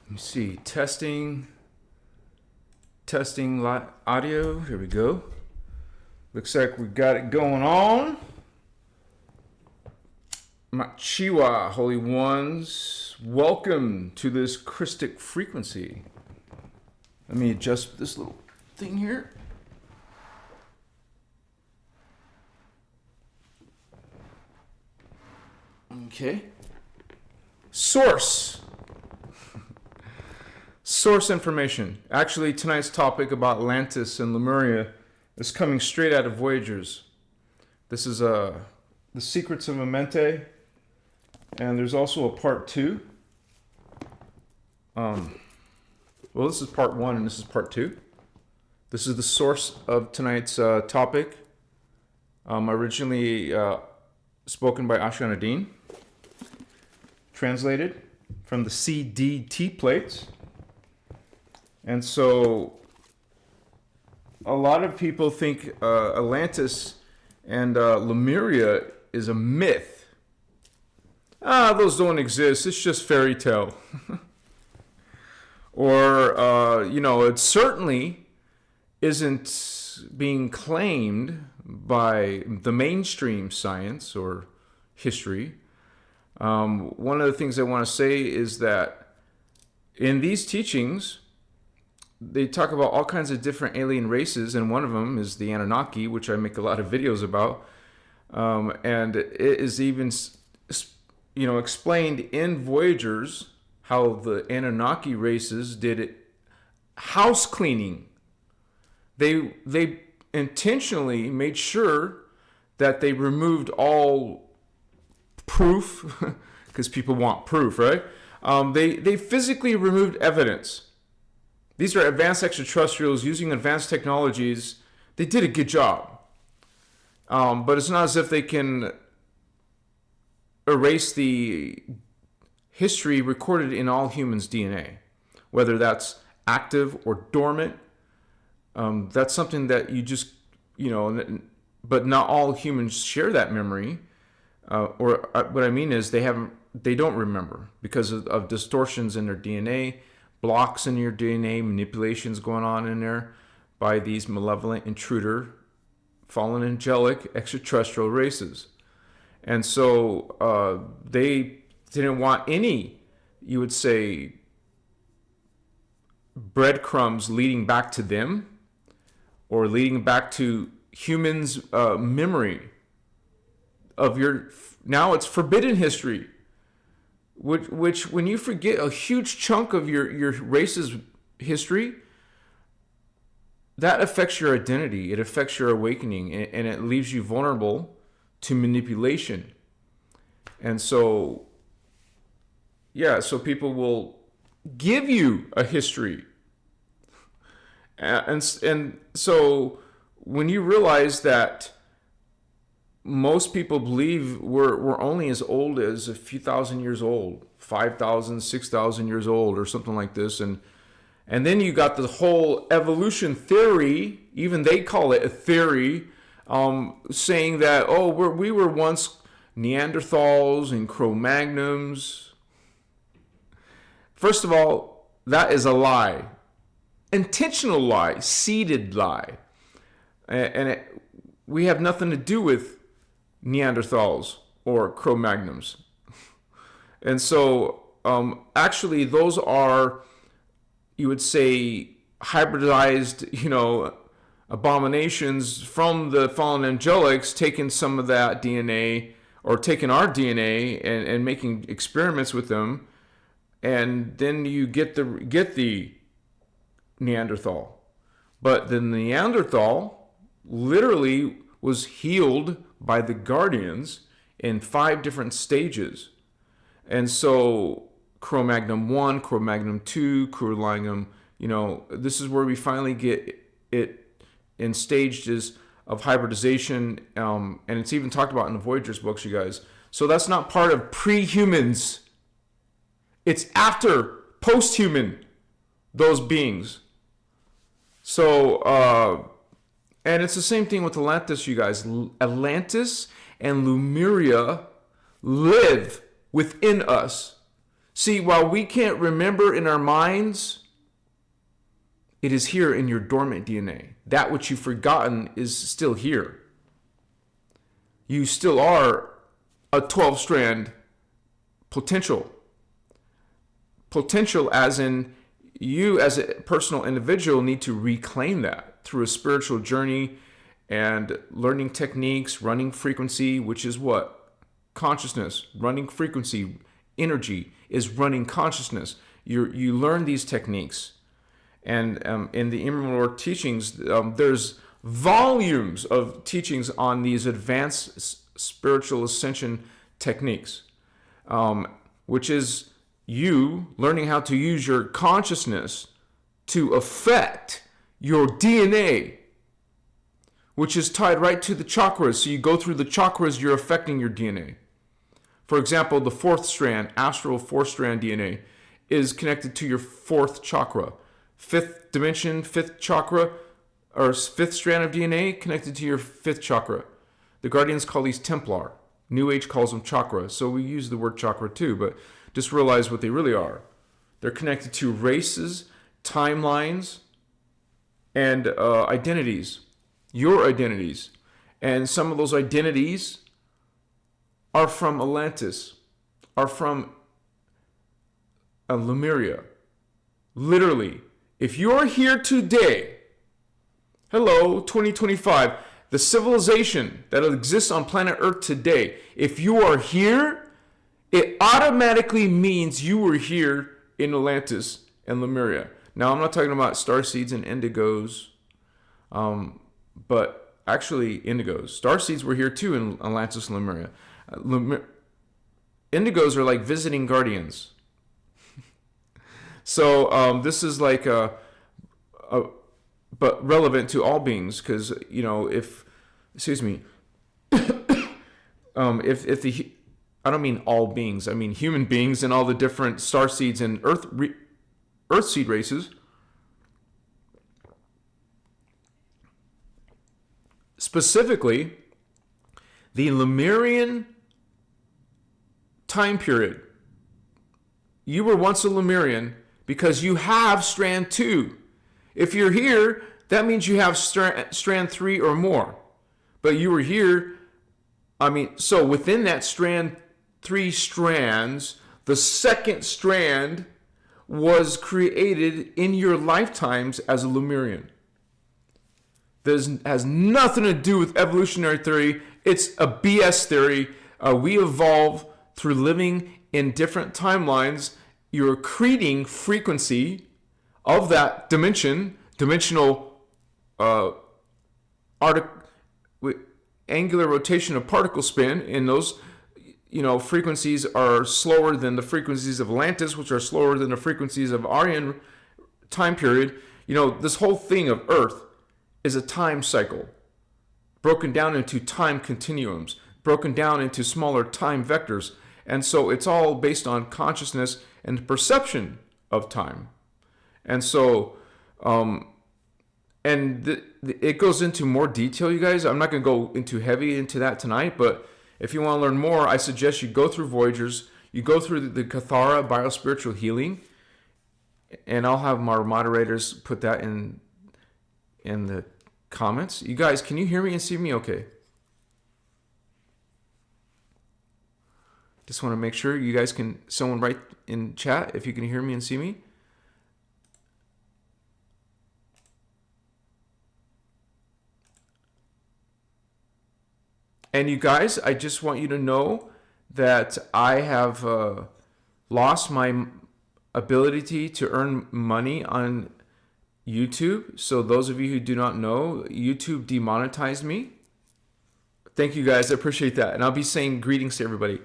Let me see. Testing audio. Here we go. Looks like we got it going on. Machiwa, holy ones, welcome to this Christic frequency. Let me adjust this little thing here. Okay. Source information. Actually, tonight's topic about Atlantis and Lemuria is coming straight out of Voyagers. This is The Secrets of Amente, and there's also a part 2. Well, this is part 1 and this is part 2. This is the source of tonight's topic. Originally spoken by Ashanadine, translated from the CDT plates. And so a lot of people think Atlantis and Lemuria is a myth. Those don't exist. It's just fairy tale. Or, it certainly isn't being claimed by the mainstream science or history. One of the things I want to say is that in these teachings, they talk about all kinds of different alien races, and one of them is the Anunnaki, which I make a lot of videos about. And it is even, explained in Voyagers how the Anunnaki races did it house cleaning. They intentionally made sure that they removed all proof, because people want proof, right? They physically removed evidence. These are advanced extraterrestrials using advanced technologies. They did a good job. But it's not as if they can erase the history recorded in all humans' DNA, whether that's active or dormant. That's something that you just, but not all humans share that memory. What I mean is they don't remember because of distortions in their DNA, blocks in your DNA, manipulations going on in there by these malevolent intruder, fallen angelic extraterrestrial races. And so they didn't want any, you would say, breadcrumbs leading back to them or leading back to humans' memory of now it's forbidden history, which when you forget a huge chunk of your race's history, that affects your identity, it affects your awakening, and it leaves you vulnerable to manipulation. And so, so people will give you a history. And so when you realize that most people believe we're only as old as a few thousand years old, 5,000, 6,000 years old or something like this. And then you got the whole evolution theory, even they call it a theory, saying that, we were once Neanderthals and Cro-Magnons. First of all, that is a lie. Intentional lie, seeded lie. And we have nothing to do with Neanderthals or Cro-Magnons. And so actually those are, you would say, hybridized, abominations from the fallen angelics, taking some of that DNA or taking our DNA and making experiments with them, and then you get the Neanderthal. But the Neanderthal literally was healed by the guardians in 5 different stages. And so Cro-Magnon 1, Cro-Magnon 2, Cro-Magnon, this is where we finally get it in stages of hybridization. And it's even talked about in the Voyagers books, you guys. So that's not part of pre-humans. It's after, post-human, those beings. So, and it's the same thing with Atlantis, you guys. Atlantis and Lemuria live within us. See, while we can't remember in our minds, it is here in your dormant DNA. That which you've forgotten is still here. You still are a 12-strand potential. Potential as in you as a personal individual need to reclaim that through a spiritual journey and learning techniques, running frequency, which is what? Consciousness. Running frequency, energy is running consciousness. You learn these techniques. And in the Immortal teachings, there's volumes of teachings on these advanced spiritual ascension techniques, which is you learning how to use your consciousness to affect your DNA, which is tied right to the chakras. So you go through the chakras, you're affecting your DNA. For example, the fourth strand, astral fourth strand DNA, is connected to your fourth chakra. Fifth dimension, fifth chakra, or fifth strand of DNA connected to your fifth chakra. The Guardians call these Templar. New Age calls them chakra. So we use the word chakra too, but just realize what they really are. They're connected to races, timelines, and identities. Your identities. And some of those identities are from Atlantis, are from Lemuria. Literally, if you're here today, hello, 2025, the civilization that exists on planet Earth today, if you are here, it automatically means you were here in Atlantis and Lemuria. Now, I'm not talking about starseeds and indigos, but actually indigos. Starseeds were here too in Atlantis and Lemuria. Indigos are like visiting guardians. So this is like but relevant to all beings, because if the I don't mean all beings, I mean human beings and all the different starseeds and earthseed races. Specifically, the Lemurian time period. You were once a Lemurian because you have strand 2. If you're here, that means you have strand 3 or more. But you were here, so within that strand 3 strands, the second strand was created in your lifetimes as a Lemurian. This has nothing to do with evolutionary theory. It's a BS theory. We evolve through living in different timelines. You're accreting frequency of that dimensional angular rotation of particle spin, and those frequencies are slower than the frequencies of Atlantis, which are slower than the frequencies of Aryan time period. This whole thing of Earth is a time cycle broken down into time continuums, broken down into smaller time vectors. And so it's all based on consciousness and perception of time. And so, it goes into more detail, you guys. I'm not going to go heavy into that tonight, but if you want to learn more, I suggest you go through Voyagers, you go through the Cathara Biospiritual Healing, and I'll have my moderators put that in the comments. You guys, can you hear me and see me okay? Just want to make sure you guys can, someone write in chat if you can hear me and see me. And you guys, I just want you to know that I have lost my ability to earn money on YouTube. So those of you who do not know, YouTube demonetized me. Thank you guys, I appreciate that. And I'll be saying greetings to everybody.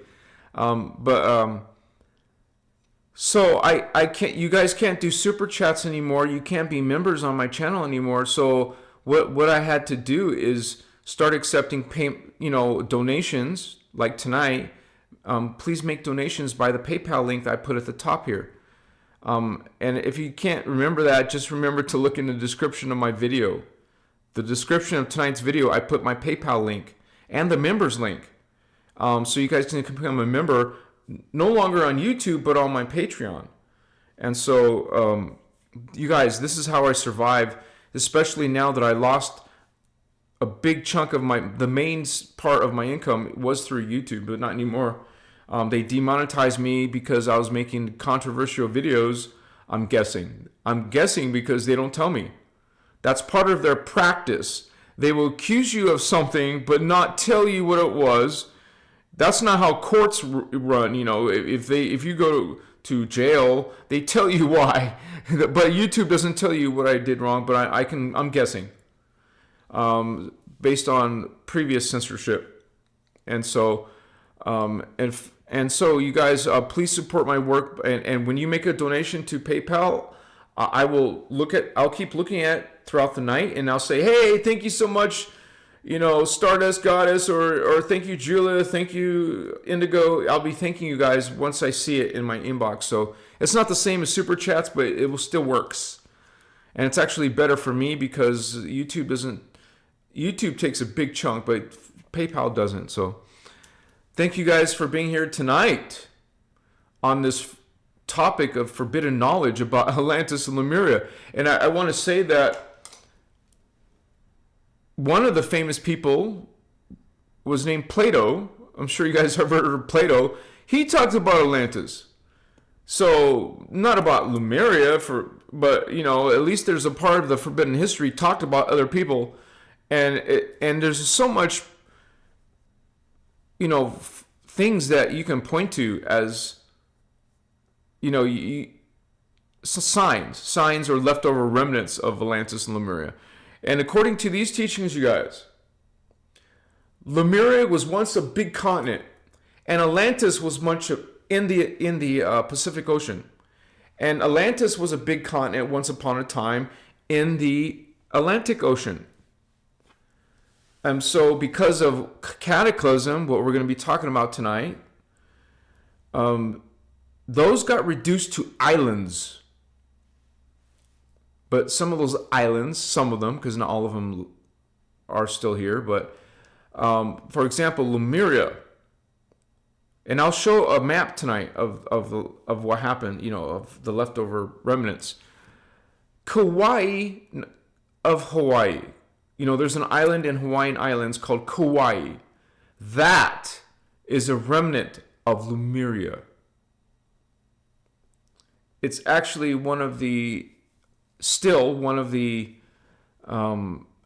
So I can't, you guys can't do super chats anymore. You can't be members on my channel anymore. So what I had to do is start accepting donations like tonight. Please make donations by the PayPal link that I put at the top here. And if you can't remember that, just remember to look in the description of my video. The description of tonight's video, I put my PayPal link and the members link. So you guys can become a member no longer on YouTube, but on my Patreon. And so, you guys, this is how I survive, especially now that I lost a big chunk of the main part of my income was through YouTube, but not anymore. They demonetized me because I was making controversial videos. I'm guessing because they don't tell me. That's part of their practice. They will accuse you of something but not tell you what it was. That's not how courts run. If you go to jail, they tell you why. But YouTube doesn't tell you what I did wrong. But I'm guessing, based on previous censorship, and so so you guys, please support my work. And when you make a donation to PayPal, I'll keep looking at throughout the night, and I'll say, hey, thank you so much, Stardust Goddess, or thank you, Julia, thank you, Indigo. I'll be thanking you guys once I see it in my inbox. So it's not the same as Super Chats, but it will still works. And it's actually better for me because YouTube takes a big chunk, but PayPal doesn't. So thank you guys for being here tonight on this topic of forbidden knowledge about Atlantis and Lemuria. And I want to say that one of the famous people was named Plato. I'm sure you guys have heard of Plato. He talked about Atlantis. So not about Lemuria, but at least there's a part of the forbidden history talked about other people, and there's so much things that you can point to as signs or leftover remnants of Atlantis and Lemuria. And according to these teachings, you guys, Lemuria was once a big continent, and Atlantis was much in the Pacific Ocean. And Atlantis was a big continent once upon a time in the Atlantic Ocean. And so because of cataclysm, what we're going to be talking about tonight, those got reduced to islands. But some of those islands, some of them, because not all of them are still here, but for example, Lemuria. And I'll show a map tonight of what happened, of the leftover remnants. Kauai of Hawaii. There's an island in Hawaiian Islands called Kauai. That is a remnant of Lemuria. It's actually one of the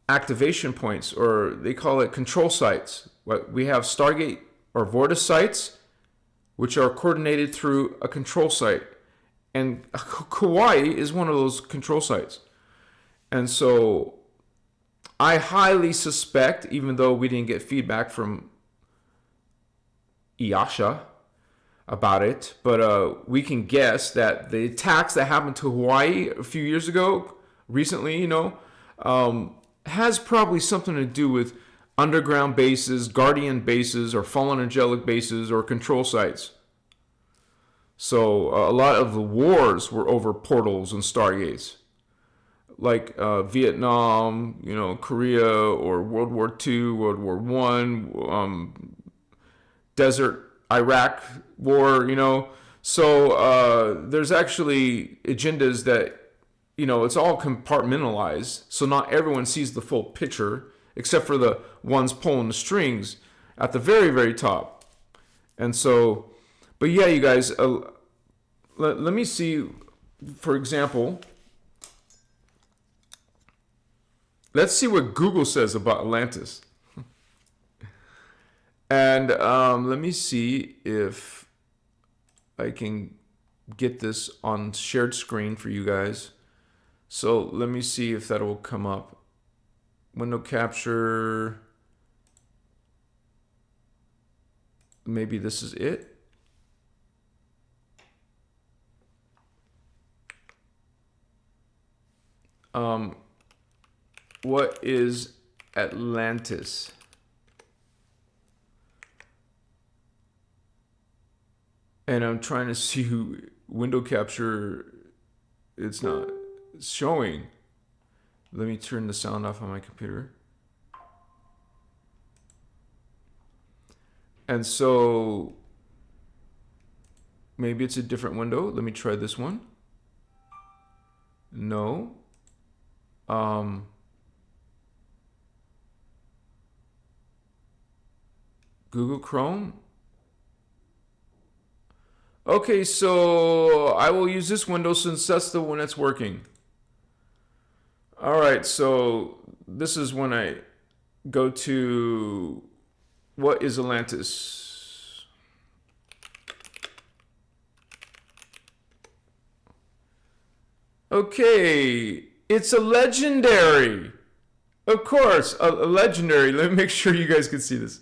activation points, or they call it control sites. We have Stargate or Vortex sites, which are coordinated through a control site. And Kauai is one of those control sites. And so I highly suspect, even though we didn't get feedback from Iyasha about it, but we can guess that the attacks that happened to Hawaii a few years ago, recently, has probably something to do with underground bases, guardian bases, or fallen angelic bases, or control sites. So a lot of the wars were over portals and stargates, like Vietnam, Korea, or World War II, World War I, Desert Iraq War, So there's actually agendas that, it's all compartmentalized. So not everyone sees the full picture, except for the ones pulling the strings at the very, very top. And so, but yeah, you guys, let me see, for example, let's see what Google says about Atlantis. And let me see if I can get this on shared screen for you guys. So let me see if that will come up. Window capture. Maybe this is it. What is Atlantis? And I'm trying to see window capture. It's not showing. Let me turn the sound off on my computer. And so maybe it's a different window. Let me try this one. No. Google Chrome. Okay, so I will use this window since that's the one that's working. All right, so this is when I go to what is Atlantis? Okay, it's a legendary. Of course, a legendary. Let me make sure you guys can see this.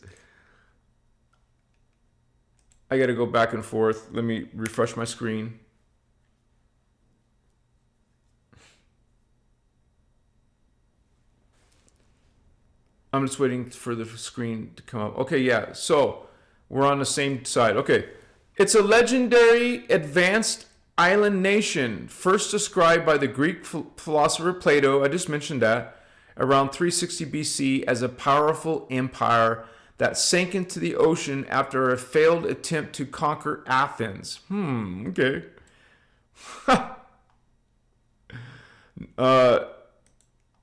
I got to go back and forth. Let me refresh my screen. I'm just waiting for the screen to come up. Okay, yeah. So we're on the same side. Okay. It's a legendary advanced island nation, first described by the Greek philosopher Plato. I just mentioned that. Around 360 BC as a powerful empire that sank into the ocean after a failed attempt to conquer Athens. Okay.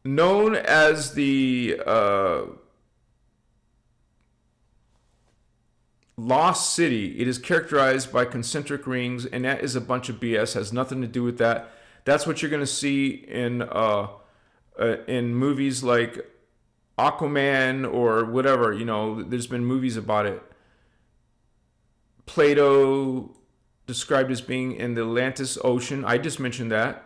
Known as the Lost City, it is characterized by concentric rings, and that is a bunch of BS. Has nothing to do with that. That's what you're going to see in movies like Aquaman or whatever. You know, there's been movies about it. Plato described as being in the Atlantis Ocean. I just mentioned that.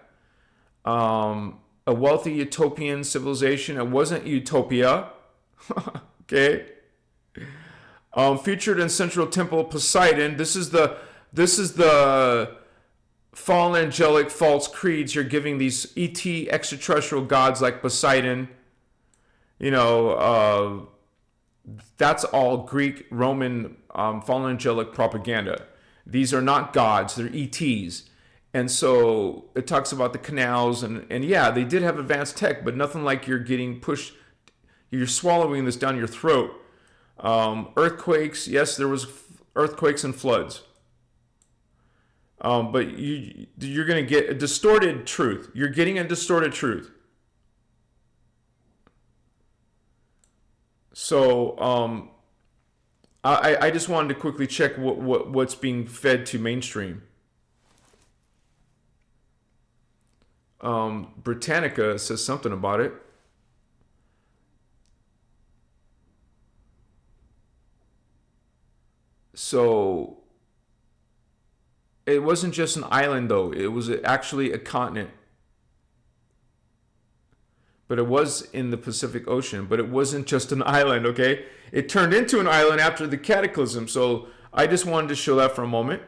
A wealthy utopian civilization. It wasn't utopia. Okay. Featured in Central Temple Poseidon. This is the fallen angelic false creeds you're giving these ET extraterrestrial gods like Poseidon. You know, that's all Greek, Roman, fallen angelic propaganda. These are not gods, they're ETs. And so it talks about the canals, and yeah, they did have advanced tech, but nothing like you're getting pushed, you're swallowing this down your throat. Earthquakes, yes, there was earthquakes and floods. But you're going to get a distorted truth. You're getting a distorted truth. So I just wanted to quickly check what's being fed to mainstream. Britannica says something about it. So it wasn't just an island, though. It was actually a continent. But it was in the Pacific Ocean. But it wasn't just an island, okay? It turned into an island after the cataclysm. So I just wanted to show that for a moment.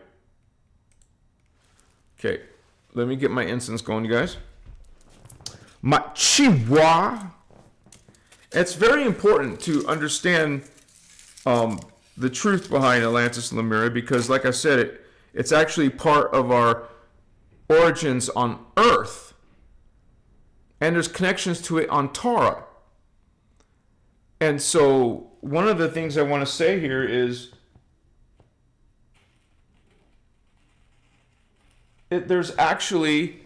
Okay. Let me get my incense going, you guys. My chihuahua. It's very important to understand the truth behind Atlantis and Lemuria because, like I said, it's actually part of our origins on Earth. And there's connections to it on Tara. And so one of the things I want to say here is there's actually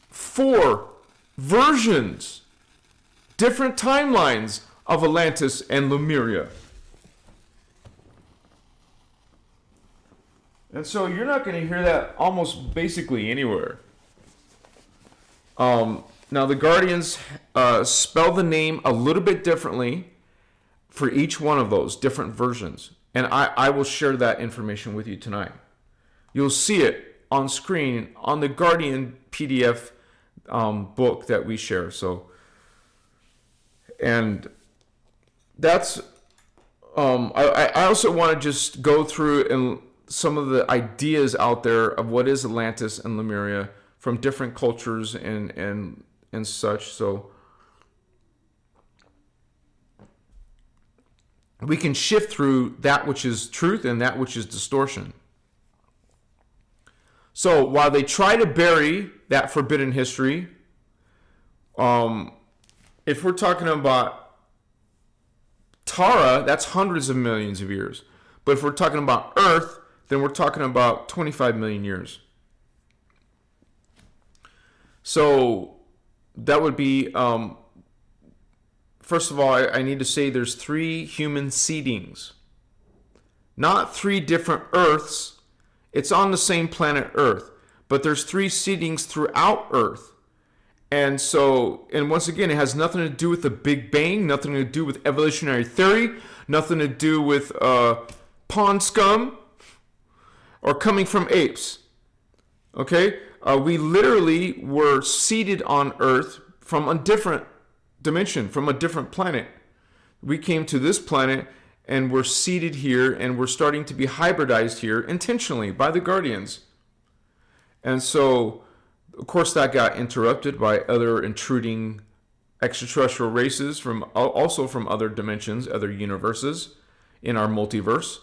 4 versions, different timelines of Atlantis and Lemuria. And so you're not going to hear that almost basically anywhere. Now the Guardians spell the name a little bit differently for each one of those different versions. And I will share that information with you tonight. You'll see it on screen on the Guardian PDF book that we share. So, and that's, I also want to just go through and some of the ideas out there of what is Atlantis and Lemuria from different cultures and such. So we can shift through that which is truth and that which is distortion. So while they try to bury that forbidden history, if we're talking about Tara, that's hundreds of millions of years. But if we're talking about Earth, then we're talking about 25 million years. So that would be, first of all, I need to say there's 3 human seedings. Not 3 different Earths. It's on the same planet Earth, but there's 3 seedings throughout Earth. And so, and once again, it has nothing to do with the Big Bang, nothing to do with evolutionary theory, nothing to do with pond scum or coming from apes. Okay? We literally were seeded on Earth from a different dimension, from a different planet. We came to this planet and we're seeded here, and we're starting to be hybridized here intentionally by the Guardians. And so, of course, that got interrupted by other intruding extraterrestrial races also from other dimensions, other universes in our multiverse.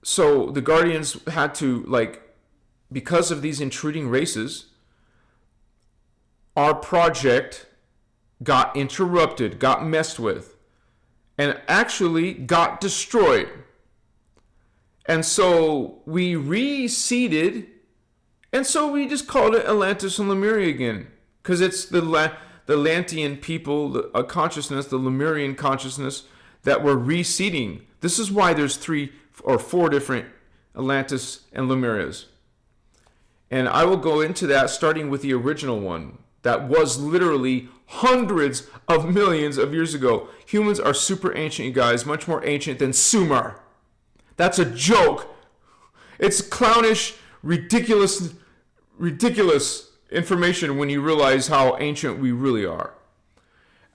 So the Guardians had to, because of these intruding races, our project got interrupted, got messed with, and actually got destroyed. And so we reseeded, and so we just called it Atlantis and Lemuria again, because it's the Atlantean people, the consciousness, the Lemurian consciousness that we're reseeding. This is why there's 3 or 4 different Atlantis and Lemurias. And I will go into that starting with the original one that was literally hundreds of millions of years ago. Humans are super ancient, you guys, much more ancient than Sumer. That's a joke. It's clownish, ridiculous information when you realize how ancient we really are.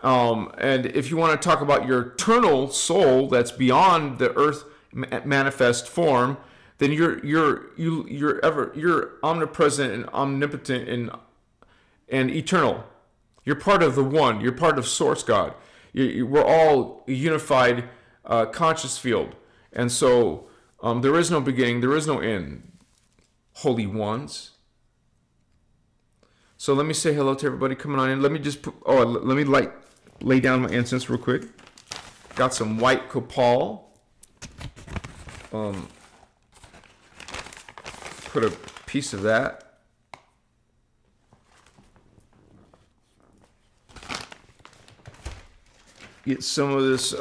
And if you want to talk about your eternal soul that's beyond the earth manifest form, then you're omnipresent and omnipotent and eternal. You're part of the one. You're part of Source God. We're all a unified conscious field. And so there is no beginning, there is no end, holy ones. So let me say hello to everybody coming on in. Let me just lay down my incense real quick. Got some white copal. Put a piece of that. Get some of this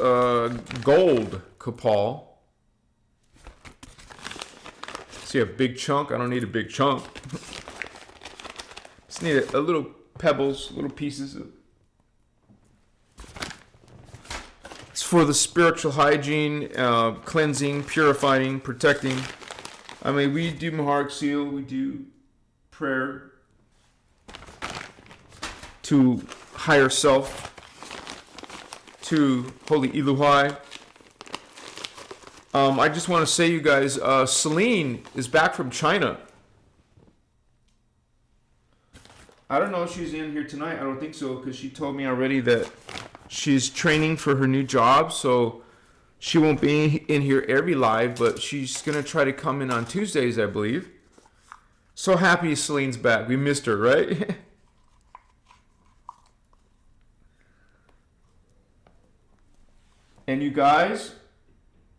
gold copal. See a big chunk? I don't need a big chunk. Just need a little pebbles, little pieces. It's for the spiritual hygiene, cleansing, purifying, protecting. I mean, we do Maharic Seal, we do prayer to higher self, to Holy Elohai. I just want to say, you guys, Celine is back from China. I don't know if she's in here tonight. I don't think so, because she told me already that she's training for her new job, so she won't be in here every live, but she's going to try to come in on Tuesdays, I believe. So happy Celine's back. We missed her, right? And you guys,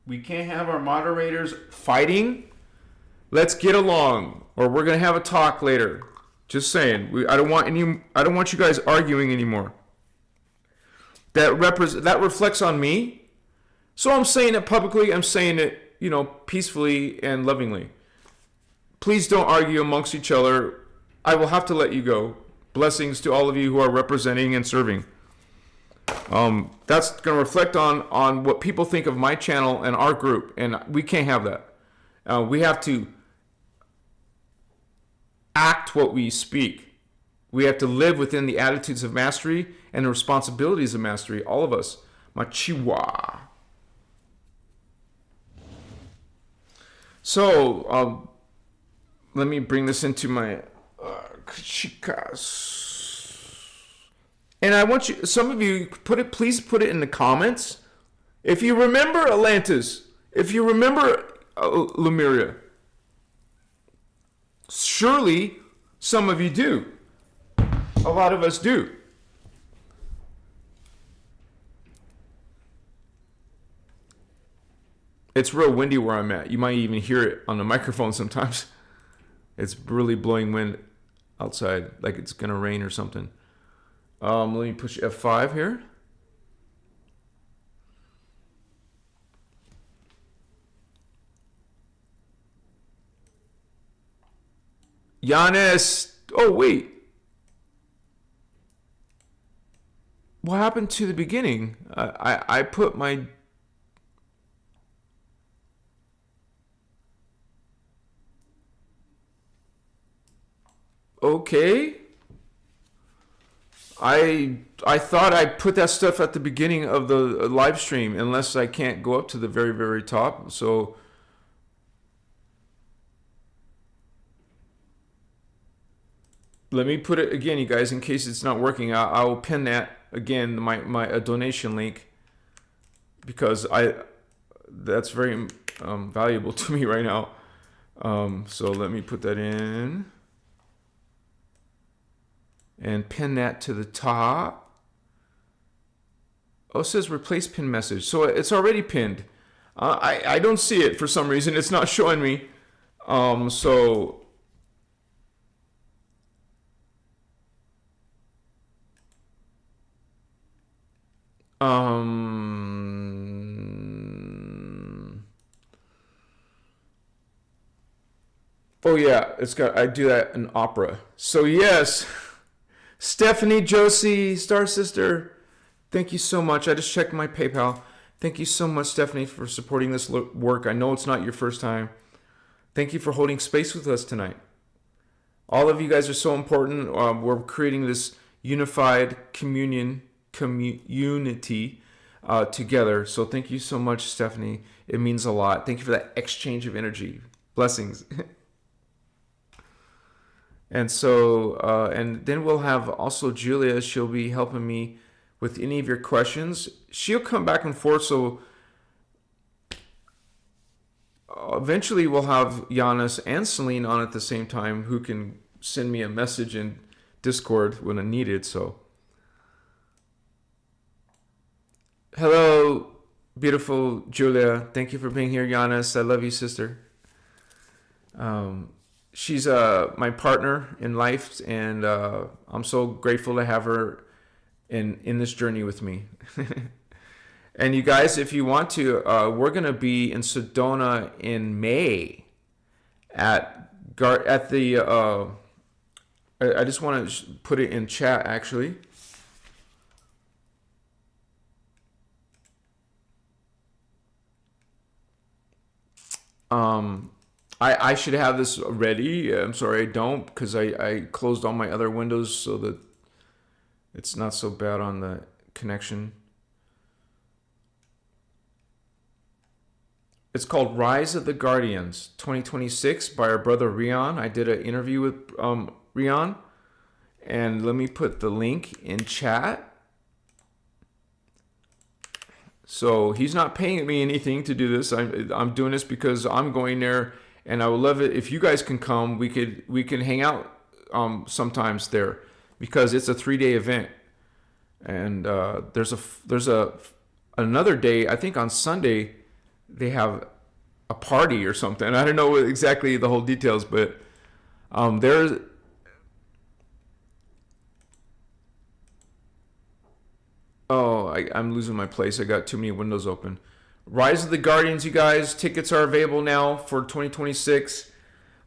we can't have our moderators fighting. Let's get along, or we're going to have a talk later. Just saying. I don't want you guys arguing anymore. That reflects on me. So I'm saying it publicly. I'm saying it, peacefully and lovingly. Please don't argue amongst each other. I will have to let you go. Blessings to all of you who are representing and serving. That's going to reflect on what people think of my channel and our group, and we can't have that. We have to act what we speak. We have to live within the attitudes of mastery and the responsibilities of mastery, all of us. Machiwa. So, let me bring this into my chikas. And I want you, some of you, please put it in the comments. If you remember Atlantis, if you remember Lemuria, surely some of you do. A lot of us do. It's real windy where I'm at. You might even hear it on the microphone sometimes. It's really blowing wind outside, like it's gonna rain or something. Let me push F5 here. Giannis! Oh, wait. What happened to the beginning? I put my... Okay. I thought I put that stuff at the beginning of the live stream, unless I can't go up to the very, very top. So... let me put it again, you guys, in case it's not working. I will pin that again, my donation link, because that's very valuable to me right now. So let me put that in and pin that to the top. Oh, it says replace pin message, so it's already pinned. I don't see it for some reason. It's not showing me. So. Oh yeah, I do that in opera. So yes, Stephanie Josie, Star Sister, thank you so much. I just checked my PayPal. Thank you so much, Stephanie, for supporting this work. I know it's not your first time. Thank you for holding space with us tonight. All of you guys are so important. We're creating this unified community together. So thank you so much, Stephanie. It means a lot. Thank you for that exchange of energy. Blessings. And so, and then we'll have also Julia. She'll be helping me with any of your questions. She'll come back and forth. So eventually we'll have Giannis and Celine on at the same time, who can send me a message in Discord when I need it. So hello, beautiful Julia. Thank you for being here, Giannis. I love you, sister. She's my partner in life, and I'm so grateful to have her in this journey with me. And you guys, if you want to, we're going to be in Sedona in May at the... I just want to put it in chat, actually. I should have this ready. I'm sorry I don't, because I closed all my other windows so that it's not so bad on the connection. It's called Rise of the Guardians 2026 by our brother Rian. I did an interview with Rian, and let me put the link in chat. So he's not paying me anything to do this. I'm doing this because I'm going there, and I would love it if you guys can come. We can hang out sometimes there, because it's a 3-day event, and there's another day. I think on Sunday they have a party or something. I don't know exactly the whole details, but there's... Oh, I'm losing my place. I got too many windows open. Rise of the Guardians, you guys. Tickets are available now for 2026.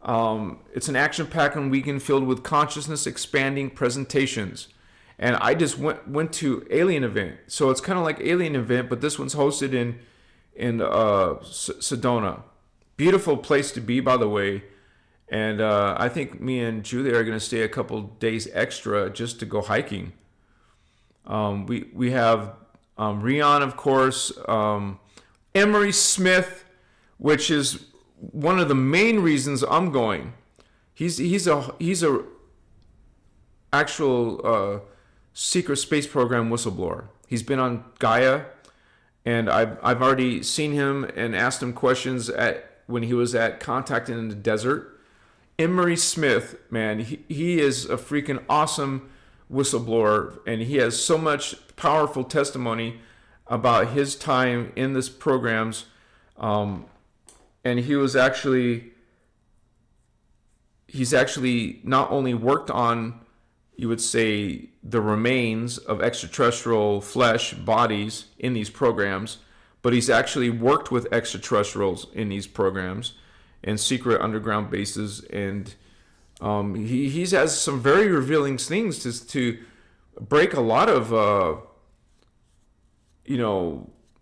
It's an action-packed weekend filled with consciousness-expanding presentations. And I just went to Alien Event. So it's kind of like Alien Event, but this one's hosted in Sedona. Beautiful place to be, by the way. And I think me and Julia are going to stay a couple days extra just to go hiking. We have Rian, of course, Emery Smith, which is one of the main reasons I'm going. He's a actual secret space program whistleblower. He's been on Gaia, and I've already seen him and asked him questions when he was at Contact in the Desert. Emery Smith, man, he is a freaking awesome whistleblower, and he has so much powerful testimony about his time in this programs. And he's actually not only worked on, you would say, the remains of extraterrestrial flesh bodies in these programs, but he's actually worked with extraterrestrials in these programs in secret underground bases, and he has some very revealing things to break a lot of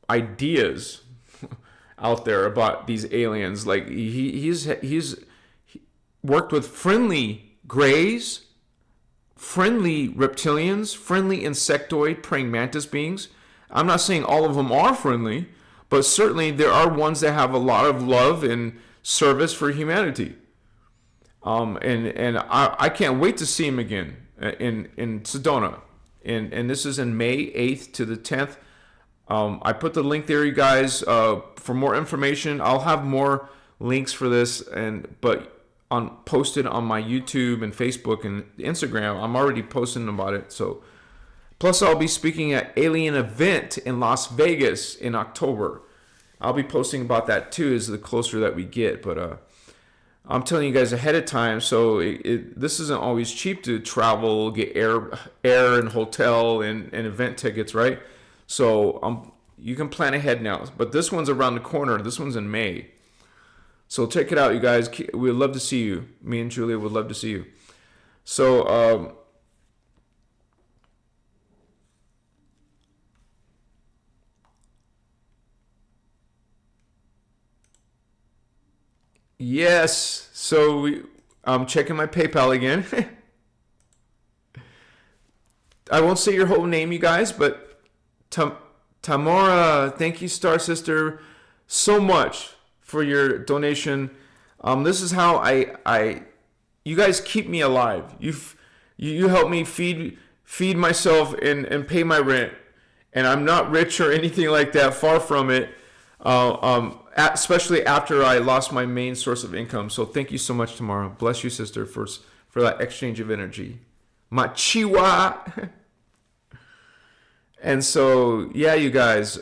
ideas out there about these aliens. Like he's worked with friendly greys, friendly reptilians, friendly insectoid praying mantis beings. I'm not saying all of them are friendly, but certainly there are ones that have a lot of love and service for humanity. And I can't wait to see him again in Sedona. And this is in May 8th to the 10th. I put the link there, you guys. For more information, I'll have more links for this, but posted on my YouTube and Facebook and Instagram. I'm already posting about it. So, plus I'll be speaking at Alien Event in Las Vegas in October. I'll be posting about that too, as the closer that we get. But I'm telling you guys ahead of time, so this isn't always cheap to travel, get air and hotel and event tickets, right? So you can plan ahead now. But this one's around the corner. This one's in May. So check it out, you guys. We'd love to see you. Me and Julia would love to see you. So yes. So I'm checking my PayPal again. I won't say your whole name, you guys, but Tamora, thank you, Star Sister, so much for your donation. This is how you guys keep me alive. You help me feed myself and pay my rent. And I'm not rich or anything like that, far from it. Especially after I lost my main source of income. So thank you so much, Tamara. Bless you, sister, for that exchange of energy. Machiwa. And so, yeah, you guys.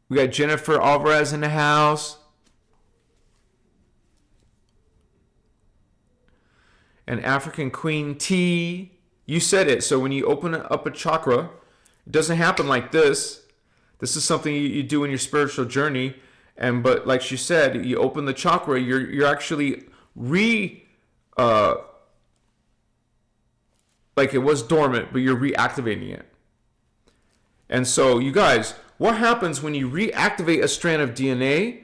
We got Jennifer Alvarez in the house. And African Queen T. You said it. So when you open up a chakra, it doesn't happen like this. This is something you do in your spiritual journey. But like she said, you open the chakra, you're actually like it was dormant, but you're reactivating it. And so, you guys, what happens when you reactivate a strand of DNA?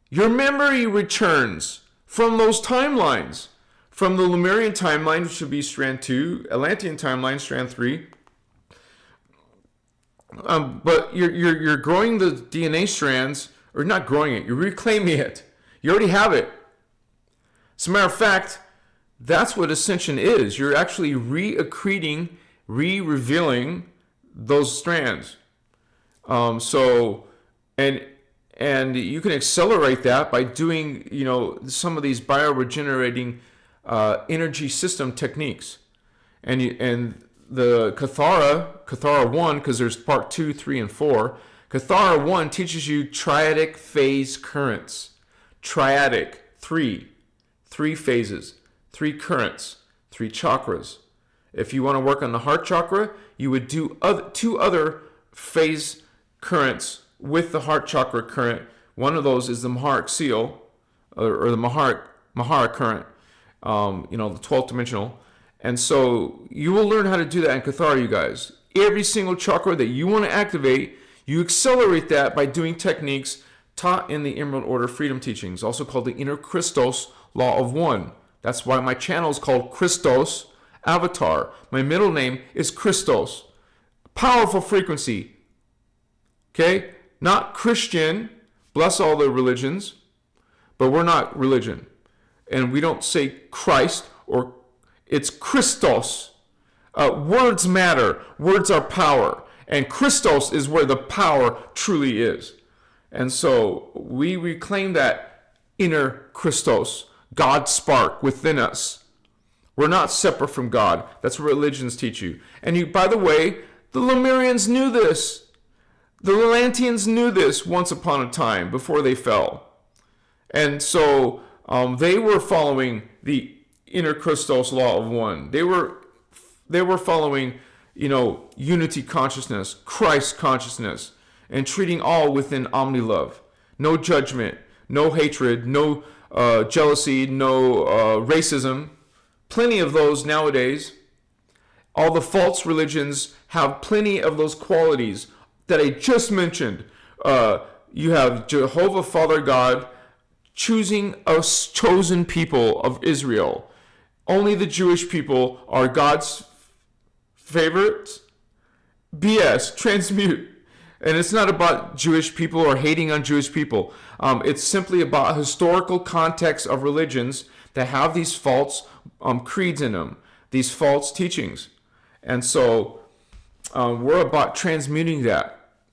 Your memory returns from those timelines. From the Lemurian timeline, which would be strand 2, Atlantean timeline, strand 3. But you're growing the DNA strands, or not growing it, you're reclaiming it. You already have it. As a matter of fact, that's what ascension is. You're actually re-accreting, re-revealing those strands. And you can accelerate that by doing, some of these bioregenerating energy system techniques. And the Cathara 1, because there's part 2, 3, and 4. Cathara 1 teaches you triadic phase currents. Triadic, 3 phases, 3 currents, 3 chakras. If you want to work on the heart chakra, you would do 2 other phase currents with the heart chakra current. One of those is the Maharic seal, or the Mahara current, the 12th dimensional. And so you will learn how to do that in Cathara, you guys. Every single chakra that you want to activate, you accelerate that by doing techniques taught in the Emerald Order Freedom Teachings, also called the Inner Christos Law of One. That's why my channel is called Christos Avatar. My middle name is Christos. Powerful frequency. Okay? Not Christian. Bless all the religions. But we're not religion. And we don't say Christ, or it's Christos. Words matter. Words are power. And Christos is where the power truly is. And so we reclaim that inner Christos, God spark within us. We're not separate from God. That's what religions teach you. And you, by the way, the Lemurians knew this. The Atlanteans knew this once upon a time before they fell. And so they were following the inner Christos law of one. They were following, unity consciousness, Christ consciousness, and treating all within omni-love. No judgment, no hatred, no jealousy, no racism. Plenty of those nowadays. All the false religions have plenty of those qualities that I just mentioned. You have Jehovah Father God choosing a chosen people of Israel. Only the Jewish people are God's favorites. BS, transmute. And it's not about Jewish people or hating on Jewish people. It's simply about historical context of religions that have these false creeds in them, these false teachings. And so we're about transmuting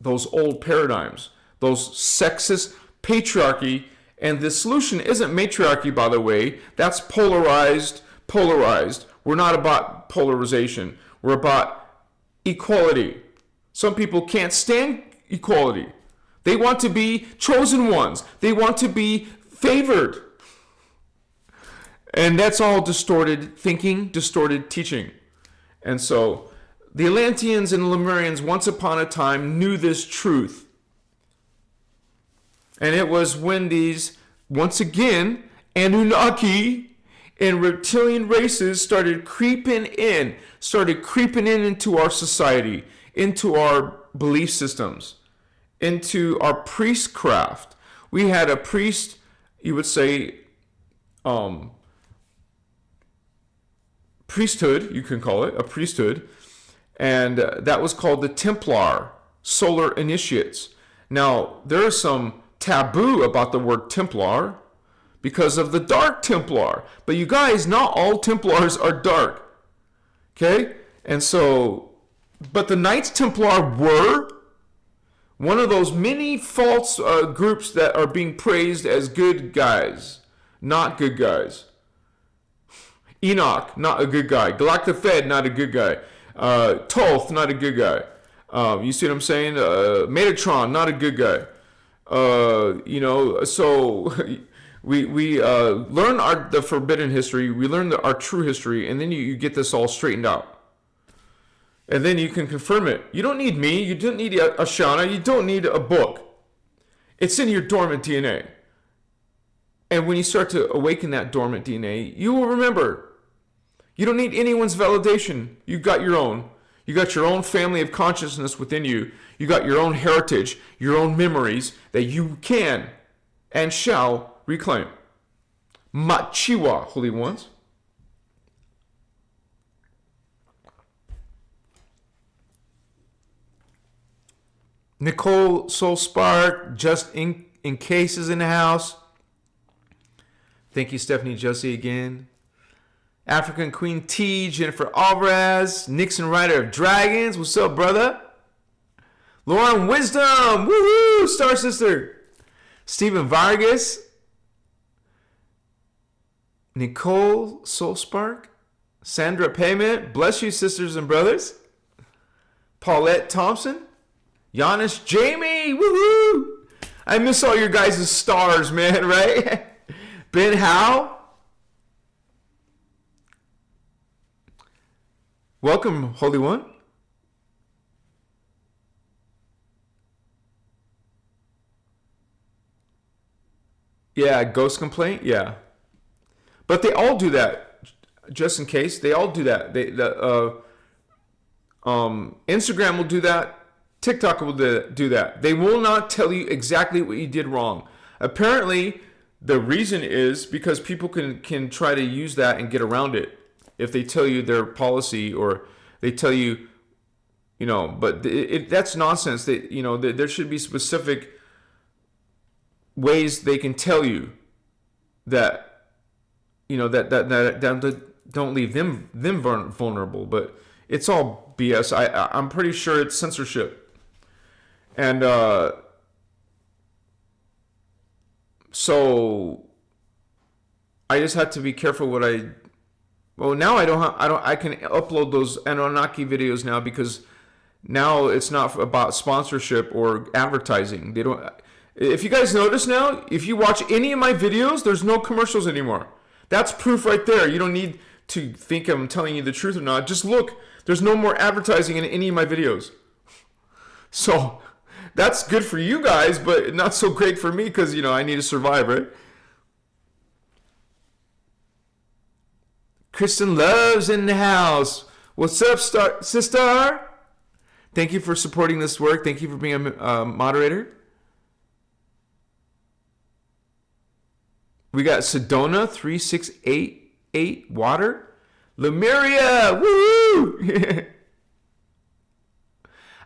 those old paradigms, those sexist patriarchy. And the solution isn't matriarchy, by the way. That's polarized. We're not about polarization. We're about equality. Some people can't stand equality. They want to be chosen ones. They want to be favored. And that's all distorted thinking, distorted teaching. And so the Atlanteans and Lemurians once upon a time knew this truth. And it was when these, once again, Anunnaki and reptilian races started creeping in into our society, into our belief systems, into our priestcraft. We had a priest, you would say, priesthood, you can call it, a priesthood, and that was called the Templar, solar initiates. Now, there is some taboo about the word Templar because of the Dark Templar. But you guys, not all Templars are dark. Okay? And so, but the Knights Templar were one of those many false groups that are being praised as good guys, not good guys. Enoch, not a good guy. Galactafed, not a good guy. Thoth, not a good guy. You see what I'm saying? Metatron, not a good guy. So we learn the forbidden history. We learn our true history, and then you get this all straightened out. And then you can confirm it. You don't need me. You don't need Ashana. You don't need a book. It's in your dormant DNA. And when you start to awaken that dormant DNA, you will remember. You don't need anyone's validation. You got your own. You got your own family of consciousness within you. You got your own heritage, your own memories that you can and shall reclaim. Machiwa, Holy Ones. Nicole Soul Spark, just in case is in the house. Thank you, Stephanie Josie, again. African Queen T, Jennifer Alvarez, Nixon Rider of Dragons. What's up, brother? Lauren Wisdom, woohoo, Star Sister. Stephen Vargas. Nicole Soul Spark. Sandra Payment. Bless you, sisters and brothers. Paulette Thompson. Giannis Jamie, woohoo. I miss all your guys' stars, man, right? Ben Howe. Welcome, Holy One. Yeah, ghost complaint. Yeah, but they all do that. Just in case, they all do that. Instagram will do that. TikTok will do that. They will not tell you exactly what you did wrong. Apparently, the reason is because people can try to use that and get around it. If they tell you their policy or they tell you, but that's nonsense. There should be specific ways they can tell you that, that don't leave them vulnerable. But it's all BS. I'm pretty sure it's censorship. And so I just had to be careful what I Well, now I can upload those Anunnaki videos now because now it's not about sponsorship or advertising. They don't. If you guys notice now, if you watch any of my videos, there's no commercials anymore. That's proof right there. You don't need to think I'm telling you the truth or not. Just look. There's no more advertising in any of my videos. So that's good for you guys, but not so great for me because, you know, I need to survive, right? Kristen Love's in the house. What's up, sister? Thank you for supporting this work. Thank you for being a moderator. We got Sedona 3688 water. Lemuria, woo!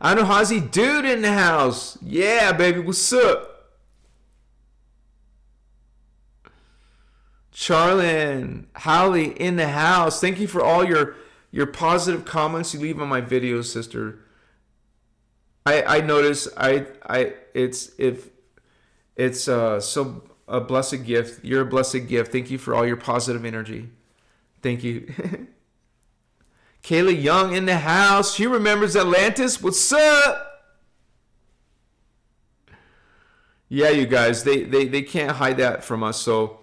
Anuhazi dude in the house. Yeah, baby, what's up? Charlene, Holly in the house. Thank you for all your positive comments you leave on my videos, sister. I notice it's so a blessed gift. You're a blessed gift. Thank you for all your positive energy. Thank you. Kayla Young in the house. She remembers Atlantis. What's up? Yeah, you guys, they can't hide that from us. So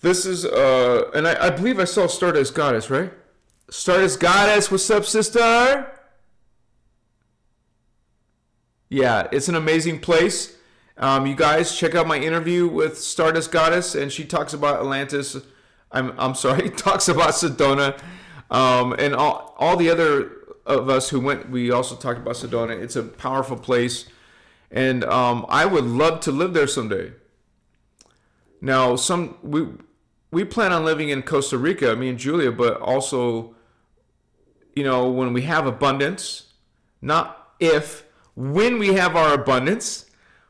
this is and I believe I saw Stardust Goddess, right? Stardust Goddess, what's up, sister? Yeah, it's an amazing place. You guys check out my interview with Stardust Goddess, and she talks about Atlantis. I'm sorry, talks about Sedona, and all the other of us who went. We also talked about Sedona. It's a powerful place, and I would love to live there someday. Now, we plan on living in Costa Rica, me and Julia, but also, you know, when we have abundance, not if, when we have our abundance,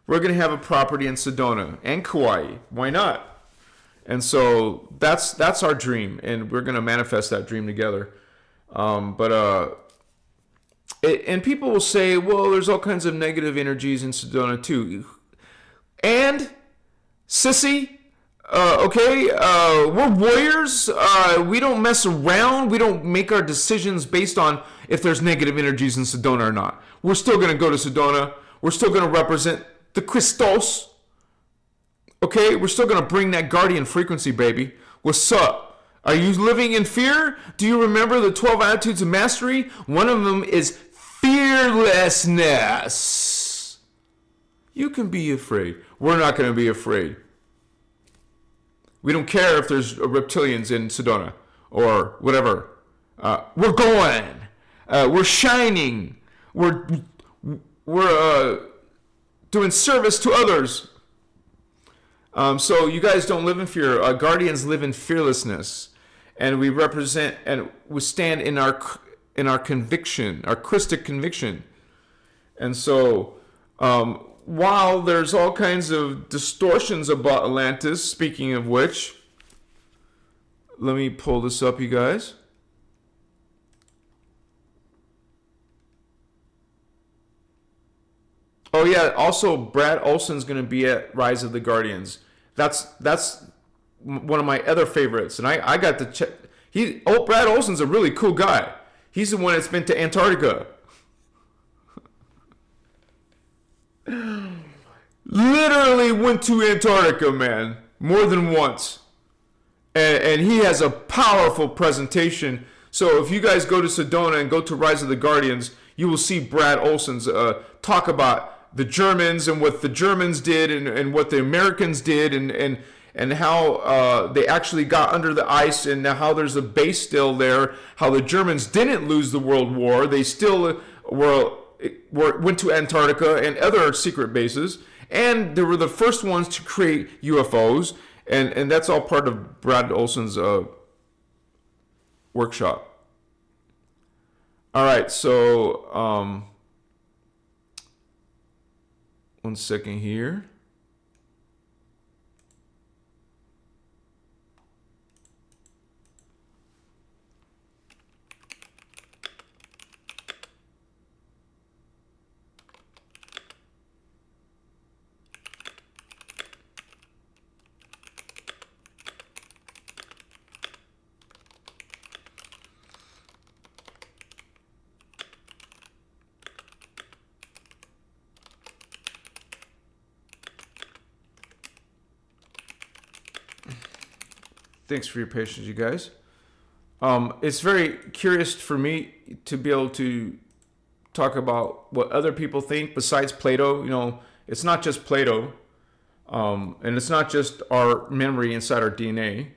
we're going to have a property in Sedona and Kauai. Why not? And so that's our dream, and we're going to manifest that dream together. And people will say, well, there's all kinds of negative energies in Sedona too. And, sissy, okay, we're warriors. We don't mess around. We don't make our decisions based on if there's negative energies in Sedona or not. We're still going to go to Sedona. We're still going to represent the Christos. Okay, we're still going to bring that guardian frequency, baby. What's up? Are you living in fear? Do you remember the 12 attitudes of mastery? One of them is fearlessness. You can be afraid. We're not going to be afraid. We don't care if there's reptilians in Sedona or whatever. We're going. We're shining. We're doing service to others. So you guys don't live in fear. Guardians live in fearlessness, and we represent and we stand in our conviction, our Christic conviction. And so, while there's all kinds of distortions about Atlantis, speaking of which, let me pull this up, you guys. Oh yeah, also Brad Olson's going to be at Rise of the Guardians. That's one of my other favorites, and I got to check. Brad Olson's a really cool guy. He's the one that's been to Antarctica. Literally went to Antarctica, man, more than once, and he has a powerful presentation. So if you guys go to Sedona and go to Rise of the Guardians, you will see Brad Olson's talk about the Germans and what the Germans did and what the Americans did and how they actually got under the ice and how there's a base still there, how the Germans didn't lose the World War. They still went to Antarctica and other secret bases, and they were the first ones to create UFOs, and that's all part of Brad Olson's workshop. All right, so one second here. Thanks for your patience, you guys. It's very curious for me to be able to talk about what other people think besides Plato. It's not just Plato, and it's not just our memory inside our DNA.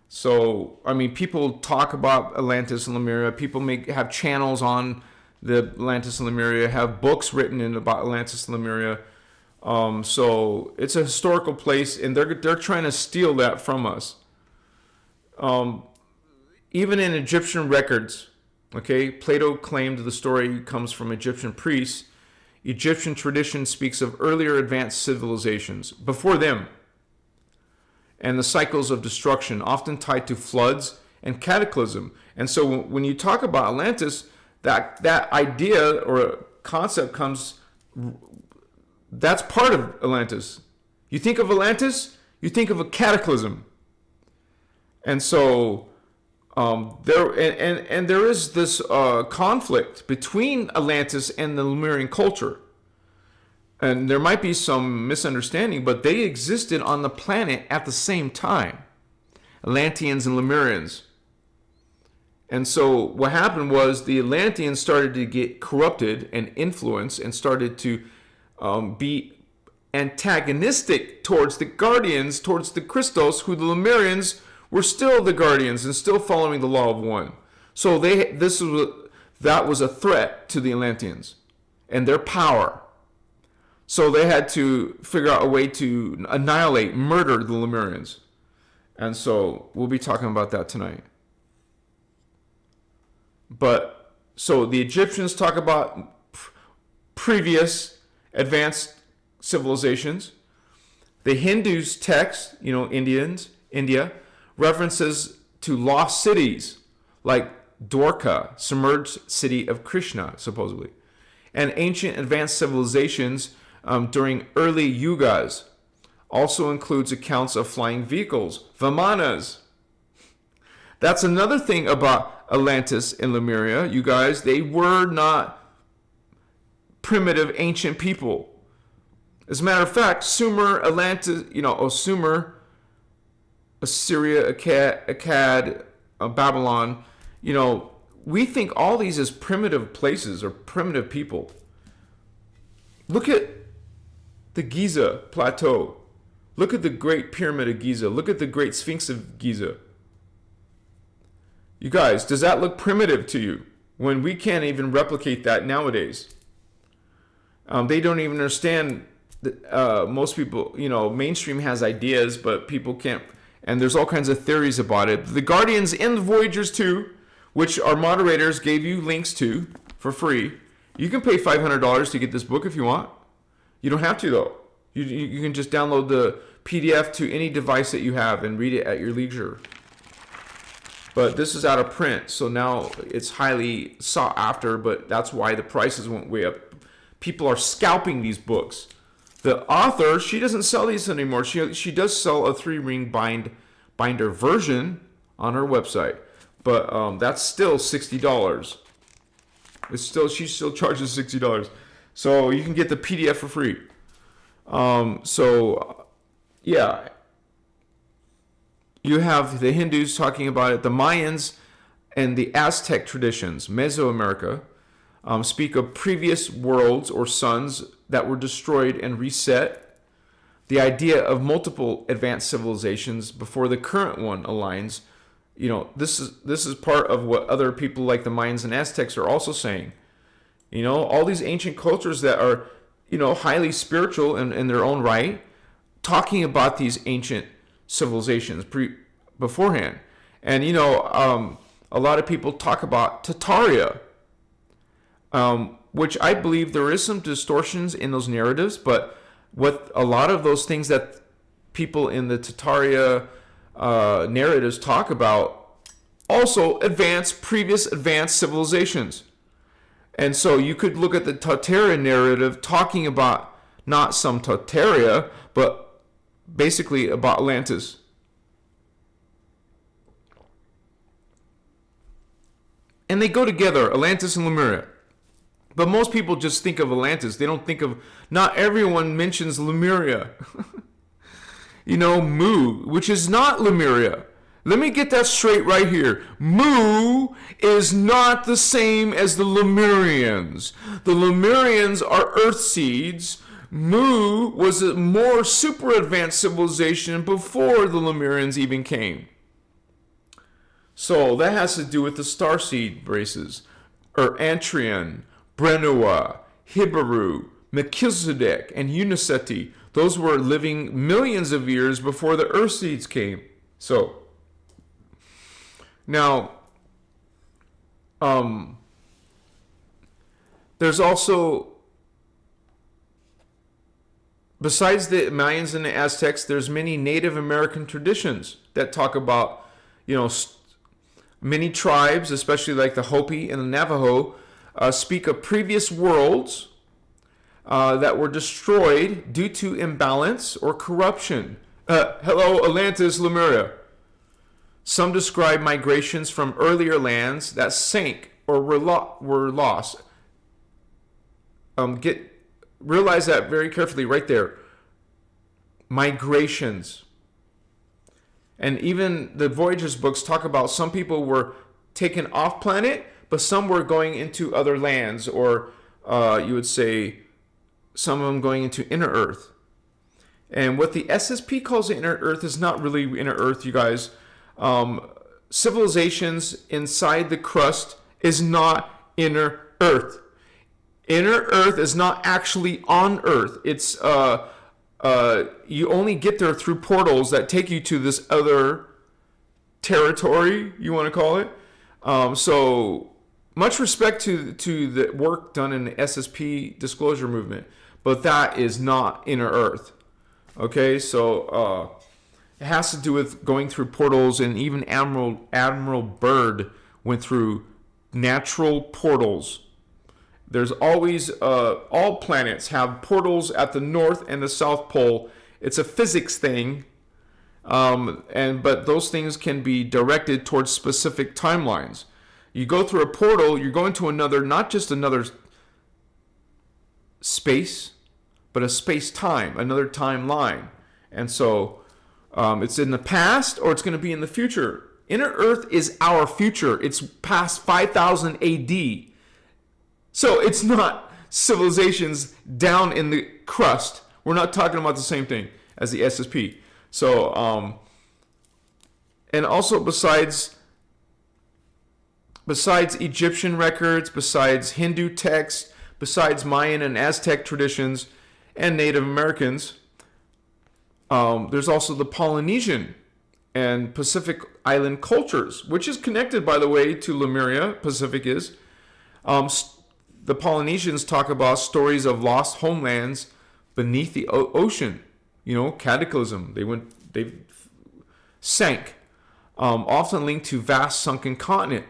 So, people talk about Atlantis and Lemuria. People have channels on the Atlantis and Lemuria, have books written about Atlantis and Lemuria. So it's a historical place, and they're trying to steal that from us. Even in Egyptian records, okay, Plato claimed the story comes from Egyptian priests. Egyptian tradition speaks of earlier advanced civilizations before them, and the cycles of destruction, often tied to floods and cataclysm. And so when you talk about Atlantis, that idea or concept comes, that's part of Atlantis. You think of Atlantis, you think of a cataclysm. And so there is this conflict between Atlantis and the Lemurian culture. And there might be some misunderstanding, but they existed on the planet at the same time. Atlanteans and Lemurians. And so what happened was the Atlanteans started to get corrupted and influenced and started to be antagonistic towards the Guardians, towards the Christos, who the Lemurians were still the Guardians and still following the law of one. So that was a threat to the Atlanteans and their power. So they had to figure out a way to annihilate, murder the Lemurians. And so we'll be talking about that tonight. But so the Egyptians talk about previous advanced civilizations. The Hindus text, India, references to lost cities like Dwarka, submerged city of Krishna, supposedly, and ancient advanced civilizations during early yugas. Also includes accounts of flying vehicles, Vimanas. That's another thing about Atlantis and Lemuria, you guys. They were not primitive ancient people. As a matter of fact, Sumer, Atlantis, Sumer, Assyria, Akkad, Babylon, we think all these as primitive places or primitive people. Look at the Giza Plateau. Look at the Great Pyramid of Giza. Look at the Great Sphinx of Giza. You guys, does that look primitive to you when we can't even replicate that nowadays? They don't even understand that most people, mainstream has ideas, but people can't. And there's all kinds of theories about it. The Guardians and the Voyagers too, which our moderators gave you links to for free. You can pay $500 to get this book if you want. You don't have to though. You can just download the PDF to any device that you have and read it at your leisure. But this is out of print, so now it's highly sought after, but that's why the prices went way up. People are scalping these books. The author, she doesn't sell these anymore. She does sell a 3-ring binder version on her website, but that's still $60. She still charges $60, so you can get the PDF for free. Yeah, you have the Hindus talking about it. The Mayans and the Aztec traditions, Mesoamerica, speak of previous worlds or suns that were destroyed and reset. The idea of multiple advanced civilizations before the current one aligns. This is part of what other people like the Mayans and Aztecs are also saying. All these ancient cultures that are, highly spiritual in their own right, talking about these ancient civilizations beforehand. And, a lot of people talk about Tartaria, which I believe there is some distortions in those narratives, but what a lot of those things that people in the Tartaria narratives talk about also previous advanced civilizations. And so you could look at the Tartaria narrative talking about not some Tartaria, but basically about Atlantis. And they go together, Atlantis and Lemuria. But most people just think of Atlantis. They don't think of, not everyone mentions Lemuria. Mu, which is not Lemuria. Let me get that straight right here. Mu is not the same as the Lemurians. The Lemurians are earth seeds. Mu was a more super advanced civilization before the Lemurians even came. So that has to do with the starseed races, or Antrian, Brenua, Hibaru, Melchizedek, and Uniceti. Those were living millions of years before the earth seeds came. So now, there's also, besides the Mayans and the Aztecs, there's many Native American traditions that talk about, many tribes, especially like the Hopi and the Navajo, speak of previous worlds that were destroyed due to imbalance or corruption. Hello, Atlantis, Lemuria. Some describe migrations from earlier lands that sank or were lost. Realize that very carefully right there. Migrations. And even the Voyagers books talk about some people were taken off planet, but some were going into other lands, or you would say some of them going into inner Earth. And what the SSP calls the inner Earth is not really inner Earth, you guys. Civilizations inside the crust is not inner Earth. Inner Earth is not actually on Earth. It's you only get there through portals that take you to this other territory, you want to call it. So much respect to the work done in the SSP disclosure movement, but that is not inner Earth. Okay, so it has to do with going through portals, and even Admiral Byrd went through natural portals. There's always, all planets have portals at the North and the South Pole. It's a physics thing, but those things can be directed towards specific timelines. You go through a portal, you're going to another, not just another space, but a space-time, another timeline. And so it's in the past, or it's going to be in the future. Inner Earth is our future. It's past 5000 AD. So it's not civilizations down in the crust. We're not talking about the same thing as the SSP. So, and also besides Egyptian records, besides Hindu texts, besides Mayan and Aztec traditions, and Native Americans, there's also the Polynesian and Pacific Island cultures, which is connected, by the way, to Lemuria. Pacific is. The Polynesians talk about stories of lost homelands beneath the ocean. Cataclysm. They sank. Often linked to vast sunken continent,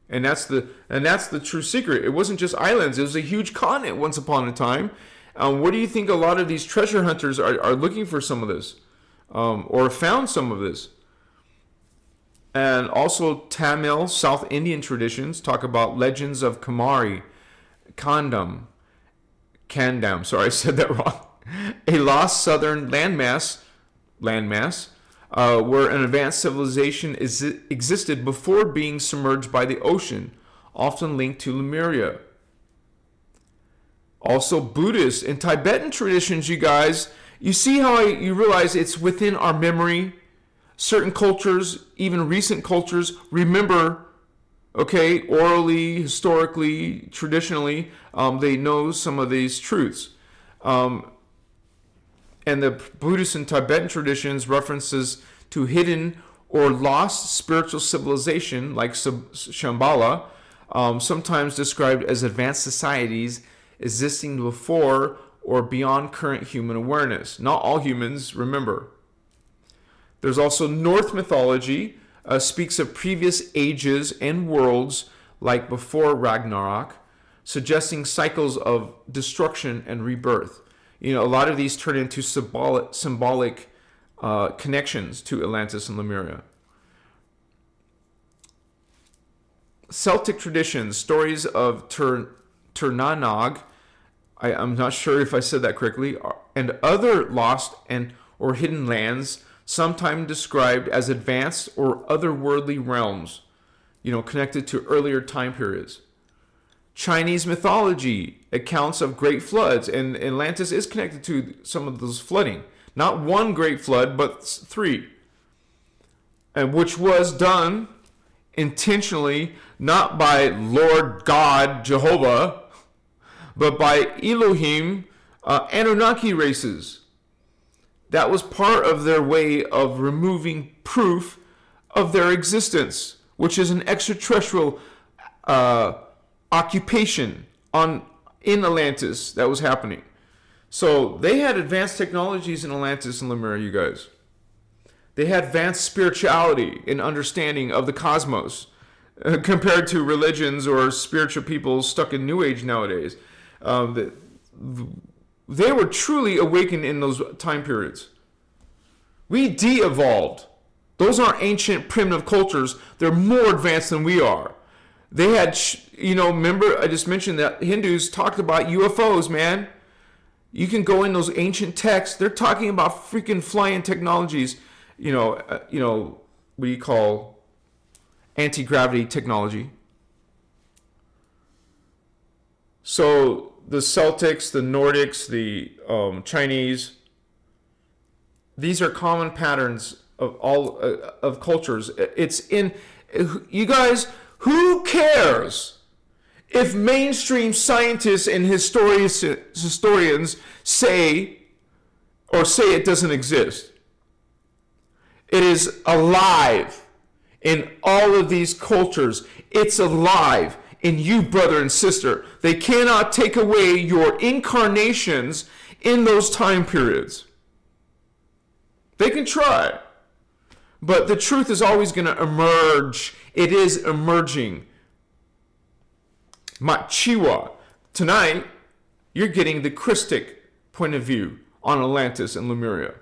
and that's the true secret. It wasn't just islands. It was a huge continent once upon a time. Where do you think a lot of these treasure hunters are looking for some of this, or found some of this? And also Tamil, South Indian traditions talk about legends of Kamari, Kandam, sorry, I said that wrong. A lost southern landmass, where an advanced civilization existed before being submerged by the ocean, often linked to Lemuria. Also Buddhist and Tibetan traditions, you guys. You see how you realize it's within our memory. Certain cultures, even recent cultures, remember, orally, historically, traditionally, they know some of these truths. And the Buddhist and Tibetan traditions references to hidden or lost spiritual civilization, like Shambhala, sometimes described as advanced societies existing before or beyond current human awareness. Not all humans, remember. There's also Norse mythology, speaks of previous ages and worlds like before Ragnarok, suggesting cycles of destruction and rebirth. A lot of these turn into symbolic connections to Atlantis and Lemuria. Celtic traditions, stories of Tirnanog, I'm not sure if I said that correctly, and other lost or hidden lands sometimes described as advanced or otherworldly realms, connected to earlier time periods. Chinese mythology accounts of great floods, and Atlantis is connected to some of those flooding. Not one great flood, but 3. And which was done intentionally, not by Lord God Jehovah, but by Elohim Anunnaki races. That was part of their way of removing proof of their existence, which is an extraterrestrial occupation in Atlantis that was happening. So they had advanced technologies in Atlantis and Lemuria, you guys. They had advanced spirituality and understanding of the cosmos compared to religions or spiritual people stuck in New Age nowadays. They were truly awakened in those time periods. We de-evolved. Those aren't ancient primitive cultures. They're more advanced than we are. They had, remember I just mentioned that Hindus talked about UFOs, man. You can go in those ancient texts. They're talking about freaking flying technologies. What do you call anti-gravity technology? So the Celtics, the Nordics, the Chinese, these are common patterns of all of cultures. It's in, you guys, who cares if mainstream scientists and historians say it doesn't exist? It is alive in all of these cultures. It's alive in you, brother and sister. They cannot take away your incarnations in those time periods. They can try, but the truth is always going to emerge. It is emerging. Chiwa. Tonight, you're getting the Christic point of view on Atlantis and Lemuria.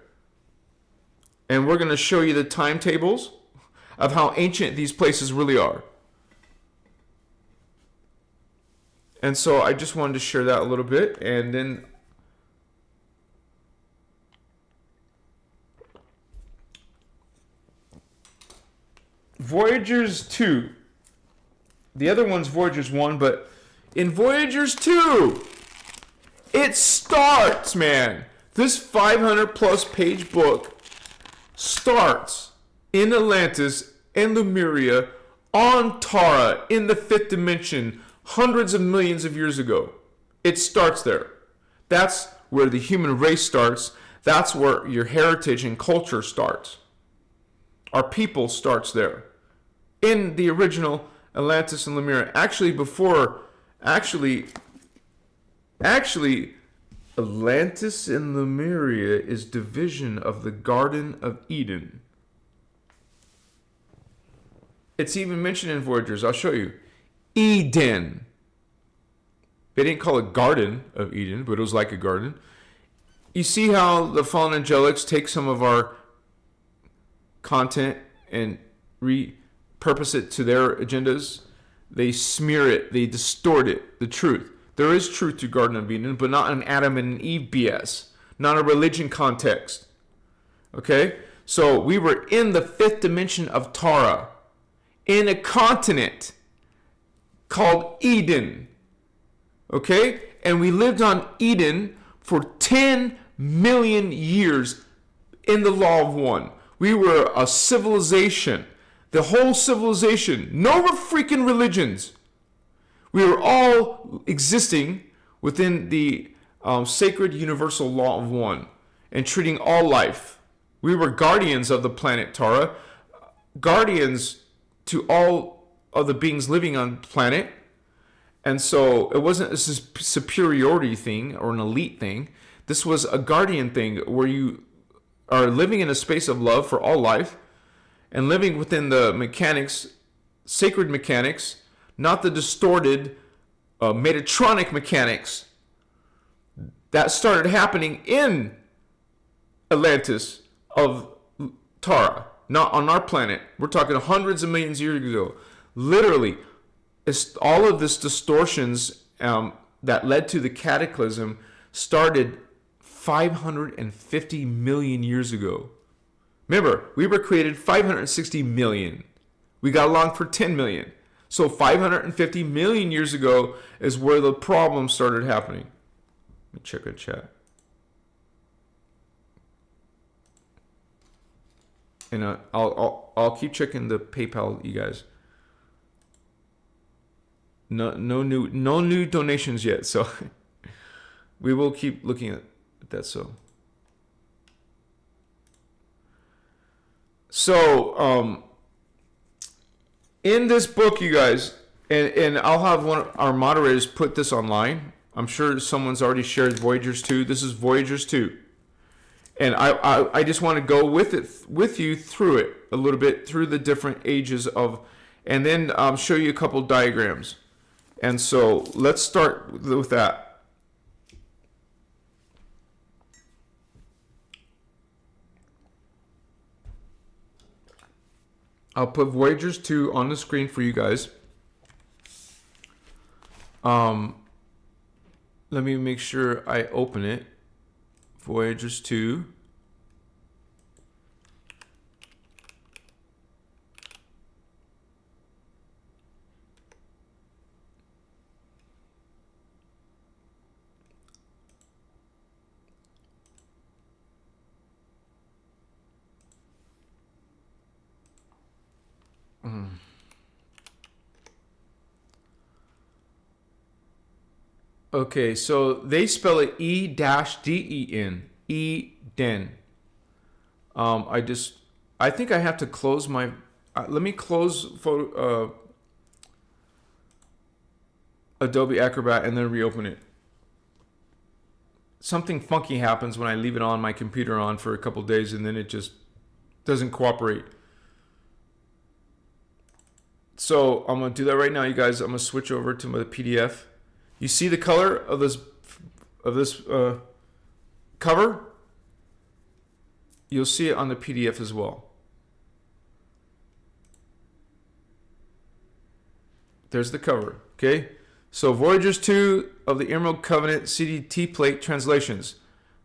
And we're going to show you the timetables of how ancient these places really are. And so I just wanted to share that a little bit. And then Voyagers 2. The other one's Voyagers 1, but in Voyagers 2, it starts, man. This 500 plus page book starts in Atlantis and Lemuria on Tara in the 5th dimension hundreds of millions of years ago. It starts there. That's where the human race starts. That's where your heritage and culture starts. Our people starts there. In the original Atlantis and Lemuria. Actually, Atlantis and Lemuria is division of the Garden of Eden. It's even mentioned in Voyagers. I'll show you. Eden. They didn't call it Garden of Eden, but it was like a garden. You see how the fallen angelics take some of our content and repurpose it to their agendas? They smear it. They distort it. The truth. There is truth to Garden of Eden, but not an Adam and Eve BS. Not a religion context. Okay? So we were in the 5th dimension of Tara. In a continent called Eden. Okay? And we lived on Eden for 10 million years in the law of one. We were a civilization. The whole civilization. No freaking religions. We were all existing within the sacred universal law of one and treating all life. We were guardians of the planet Tara, guardians to all of the beings living on the planet. And so it wasn't a superiority thing or an elite thing. This was a guardian thing where you are living in a space of love for all life and living within the mechanics, sacred mechanics, not the distorted Metatronic mechanics that started happening in Atlantis of Tara, not on our planet. We're talking hundreds of millions of years ago. Literally, it's all of this distortions that led to the cataclysm started 550 million years ago. Remember, we were created 560 million. We got along for 10 million. So 550 million years ago is where the problem started happening. Let me check a chat. And I'll keep checking the PayPal, you guys. No new donations yet, so we will keep looking at that. So in this book, you guys, and I'll have one of our moderators put this online. I'm sure someone's already shared Voyagers 2. This is Voyagers 2. And I just want to go with you through it a little bit, through the different ages of, and then show you a couple diagrams. And so let's start with that. I'll put Voyagers 2 on the screen for you guys. Let me make sure I open it. Voyagers 2. Okay, so they spell it E-D-E-N. Eden. I think I have to close my, let me close Adobe Acrobat and then reopen it. Something funky happens when I leave it on my computer on for a couple days and then it just doesn't cooperate. So I'm going to do that right now, you guys. I'm going to switch over to my PDF. You see the color of this cover? You'll see it on the PDF as well. There's the cover, okay? So Voyagers 2 of the Emerald Covenant CDT plate translations.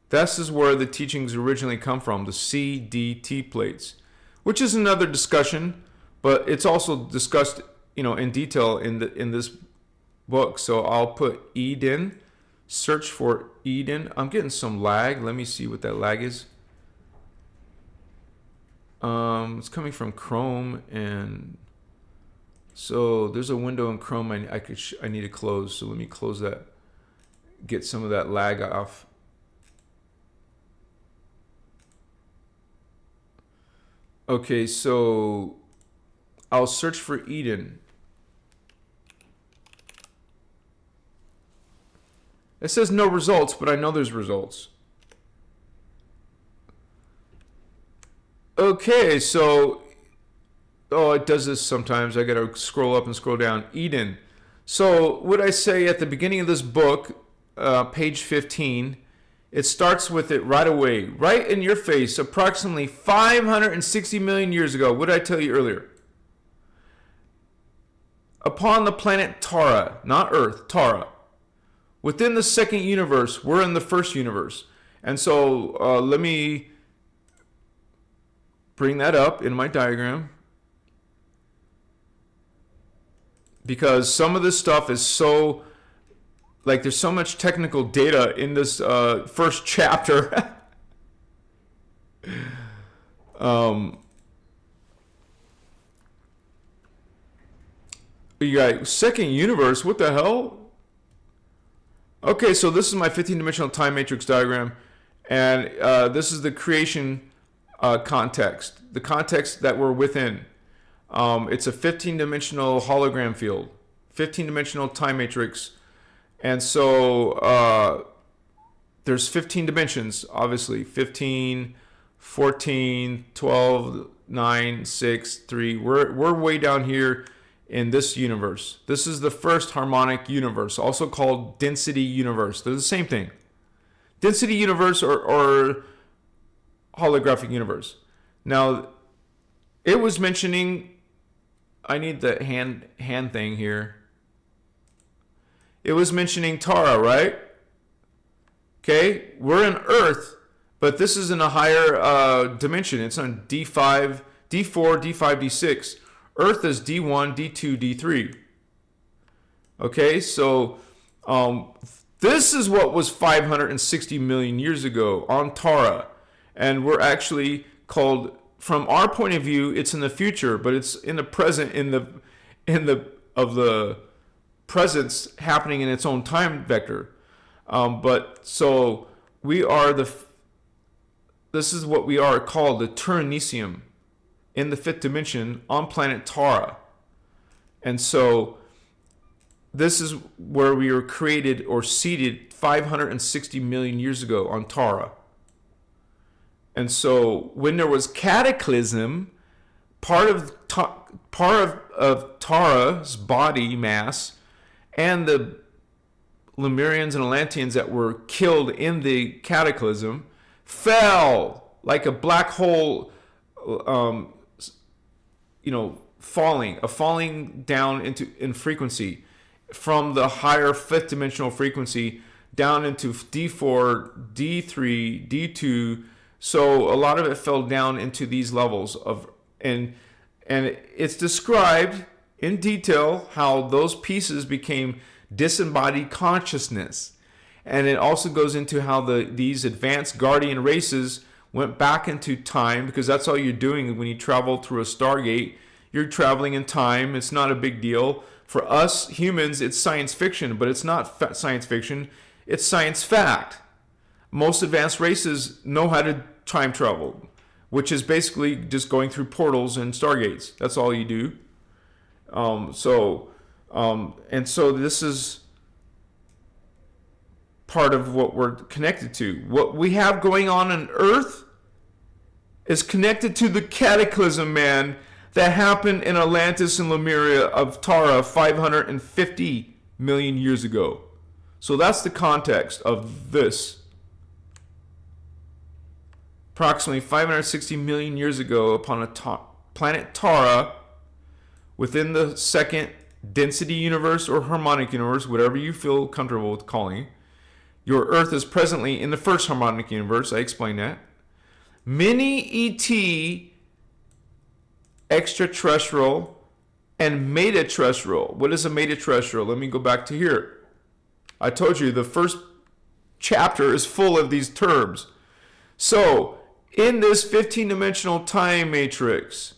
This is where the teachings originally come from, the CDT plates, which is another discussion, but it's also discussed, in detail in this book. So I'll put Eden, search for Eden. I'm getting some lag. Let me see what that lag is. It's coming from Chrome, and so there's a window in Chrome I need to close. So let me close that. Get some of that lag off. Okay, so I'll search for Eden. It says no results, but I know there's results. Okay, so, it does this sometimes. I gotta scroll up and scroll down. Eden. So what I say at the beginning of this book, page 15, it starts with it right away, right in your face, approximately 560 million years ago. What did I tell you earlier? Upon the planet Tara, not Earth, Tara. Within the second universe, we're in the first universe. And so let me bring that up in my diagram. Because some of this stuff is so, there's so much technical data in this first chapter. You got second universe, what the hell? Okay, so this is my 15-dimensional time matrix diagram, and this is the creation context, the context that we're within. It's a 15-dimensional hologram field, 15-dimensional time matrix, and so there's 15 dimensions, obviously, 15, 14, 12, 9, 6, 3. We're way down here in this universe. This is the first harmonic universe, also called density universe. They're the same thing. Density universe or holographic universe. Now, it was mentioning, I need the hand thing here. It was mentioning Tara, right? Okay, we're in Earth But this is in a higher dimension. It's on D5, D4, D5, D6. Earth is D1, D2, D3. Okay, so this is what was 560 million years ago on Tara. And we're actually called, from our point of view, it's in the future, but it's in the present, in the presence happening in its own time vector. But so we are this is what we are called, the Turanesium, in the fifth dimension on planet Tara. And so this is where we were created or seeded 560 million years ago on Tara. And so when there was cataclysm, part of Tara's body mass and the Lemurians and Atlanteans that were killed in the cataclysm fell like a black hole, falling down in frequency from the higher fifth dimensional frequency down into D4, D3, D2. So a lot of it fell down into these levels and it's described in detail how those pieces became disembodied consciousness. And it also goes into how these advanced guardian races went back into time, because that's all you're doing when you travel through a Stargate. You're traveling in time. It's not a big deal. For us humans, it's science fiction, but it's not science fiction. It's science fact. Most advanced races know how to time travel, which is basically just going through portals and Stargates. That's all you do. So this is part of what we're connected to. What we have going on Earth is connected to the cataclysm, man, that happened in Atlantis and Lemuria of Tara 550 million years ago. So that's the context of this. Approximately 560 million years ago, upon a planet Tara, within the second density universe or harmonic universe, whatever you feel comfortable with calling it. Your Earth is presently in the first harmonic universe. I explained that. Many ET, extraterrestrial, and metaterrestrial. What is a metaterrestrial? Let me go back to here. I told you the first chapter is full of these terms. So, in this 15-dimensional time matrix,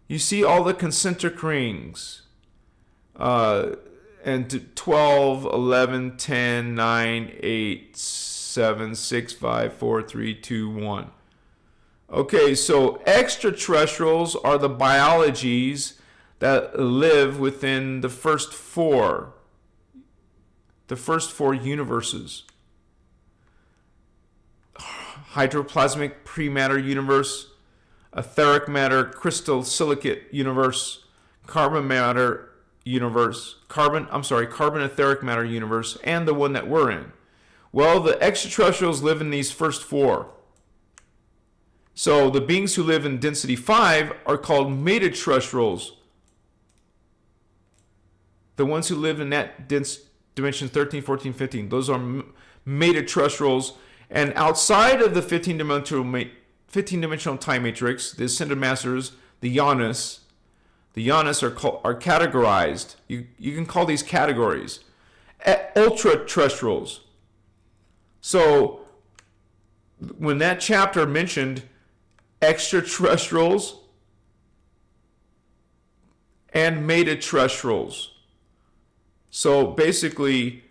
you see all the concentric rings. And 12, 11, 10, 9, 8, 7, 6, 5, 4, 3, 2, 1. Okay, so extraterrestrials are the biologies that live within the first four universes. Hydroplasmic prematter universe, etheric matter, crystal silicate universe, carbon matter universe, carbon etheric matter universe, and the one that we're in. Well, the extraterrestrials live in these first four. So the beings who live in density 5 are called metaterrestrials. The ones who live in that dense dimension 13, 14, 15, those are metaterrestrials. And outside of the 15-dimensional time matrix, the Ascended Masters, the Janus are categorized. You can call these categories. Ultra-terrestrials. So when that chapter mentioned extraterrestrials and metaterrestrials, so basically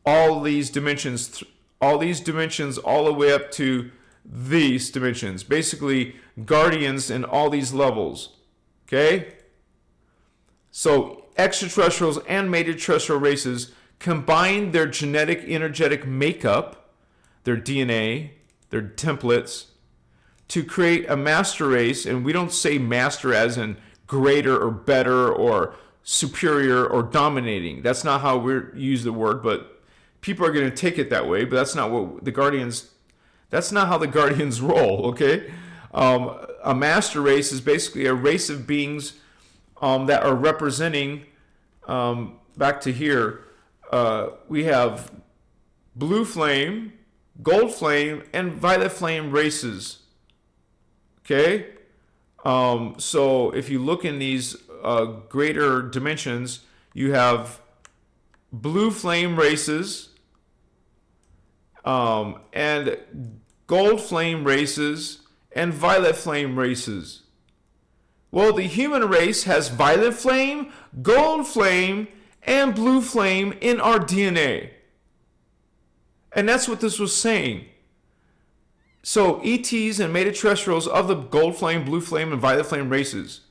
all these dimensions all the way up to these dimensions, basically guardians in all these levels. Okay? So extraterrestrials and metaterrestrial races combine their genetic, energetic makeup, their DNA, their templates, to create a master race. And we don't say master as in greater or better or superior or dominating. That's not how we use the word, but people are going to take it that way. But that's not what that's not how the Guardians roll, okay? A master race is basically a race of beings that are representing, back to here, we have blue flame, gold flame, and violet flame races. Okay? So if you look in these greater dimensions, you have blue flame races, and gold flame races, and violet flame races. Well, the human race has violet flame, gold flame, and blue flame in our DNA. And that's what this was saying. So ETs and metaterrestrials of the gold flame, blue flame, and violet flame races.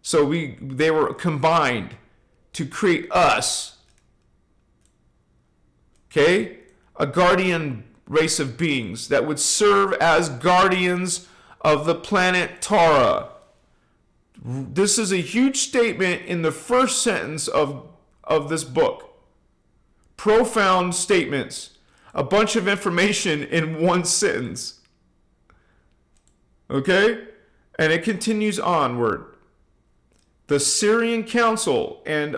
So they were combined to create us. Okay? A guardian race of beings that would serve as guardians of the planet Tara. This is a huge statement in the first sentence of this book. Profound statements. A bunch of information in one sentence. Okay? And it continues onward. The Syrian Council. And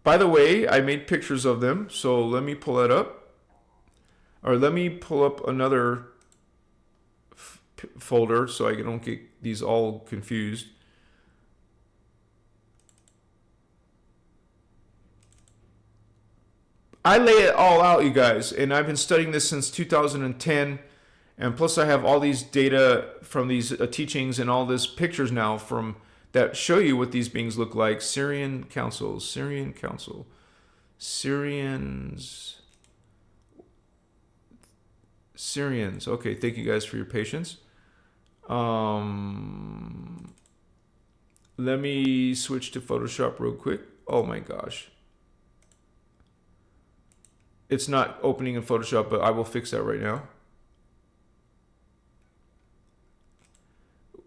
by the way, I made pictures of them. So let me pull that up. Or let me pull up another folder so I don't get these all confused. I lay it all out, you guys, and I've been studying this since 2010, and plus I have all these data from these teachings and all these pictures now from that show you what these beings look like. Syrian Council, Syrians. Okay, thank you guys for your patience. Let me switch to Photoshop real quick. Oh my gosh. It's not opening in Photoshop, but I will fix that right now.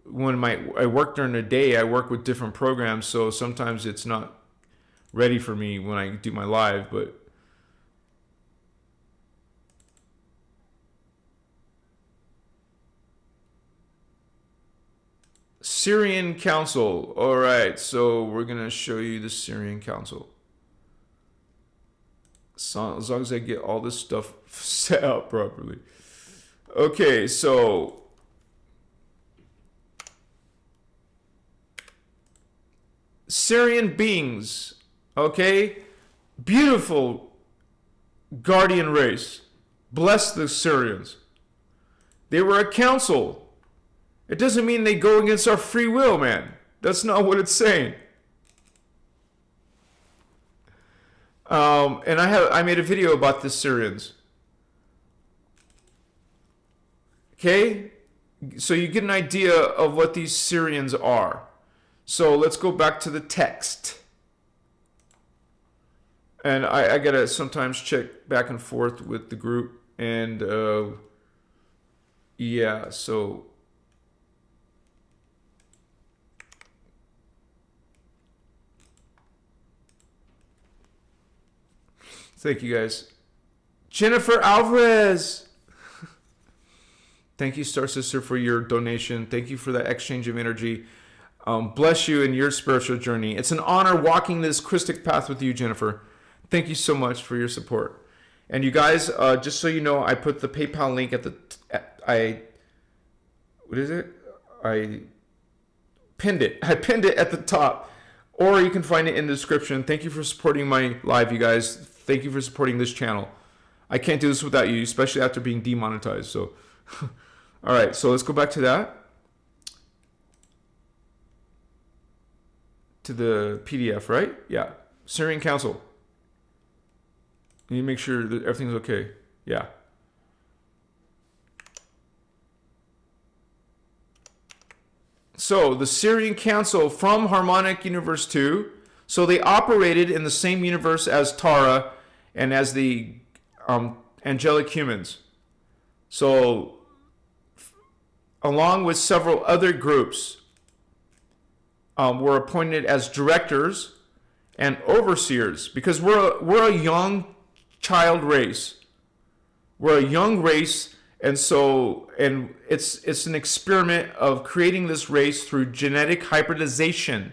When I work during the day, I work with different programs, so sometimes it's not ready for me when I do my live, but Syrian Council. All right, so we're going to show you the Syrian Council. So, as long as I get all this stuff set up properly. Okay, so Syrian beings, okay? Beautiful guardian race. Bless the Syrians. They were a council. It doesn't mean they go against our free will, man. That's not what it's saying. And I made a video about the Syrians. Okay? So you get an idea of what these Syrians are. So let's go back to the text. And I gotta sometimes check back and forth with the group. And yeah, so thank you guys. Jennifer Alvarez. Thank you, Star Sister, for your donation. Thank you for that exchange of energy. Bless you in your spiritual journey. It's an honor walking this Christic path with you, Jennifer. Thank you so much for your support. And you guys, just so you know, I put the PayPal link at the... what is it? I pinned it. I pinned it at the top. Or you can find it in the description. Thank you for supporting my live, you guys. Thank you for supporting this channel. I can't do this without you, especially after being demonetized. So, all right. So let's go back to that. To the PDF, right? Yeah. Syrian Council. You need to make sure that everything's okay. Yeah. So the Syrian Council from Harmonic Universe 2. So they operated in the same universe as Tara and as the angelic humans. So along with several other groups, were appointed as directors and overseers, because we're a young child race. We're a young race, and it's an experiment of creating this race through genetic hybridization.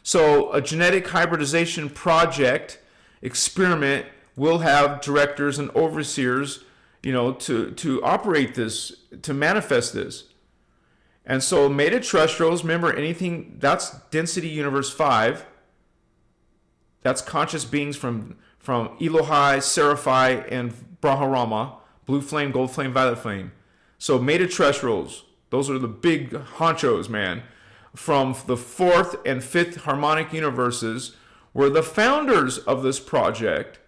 So a genetic hybridization project experiment will have directors and overseers to operate this, to manifest this. And so meta-terrestrials, remember anything, that's density universe 5. That's conscious beings from Elohai, Seraphai, and Brahmarama, blue flame, gold flame, violet flame. So meta-terrestrials, those are the big honchos, man. From the 4th and 5th harmonic universes were the founders of this project,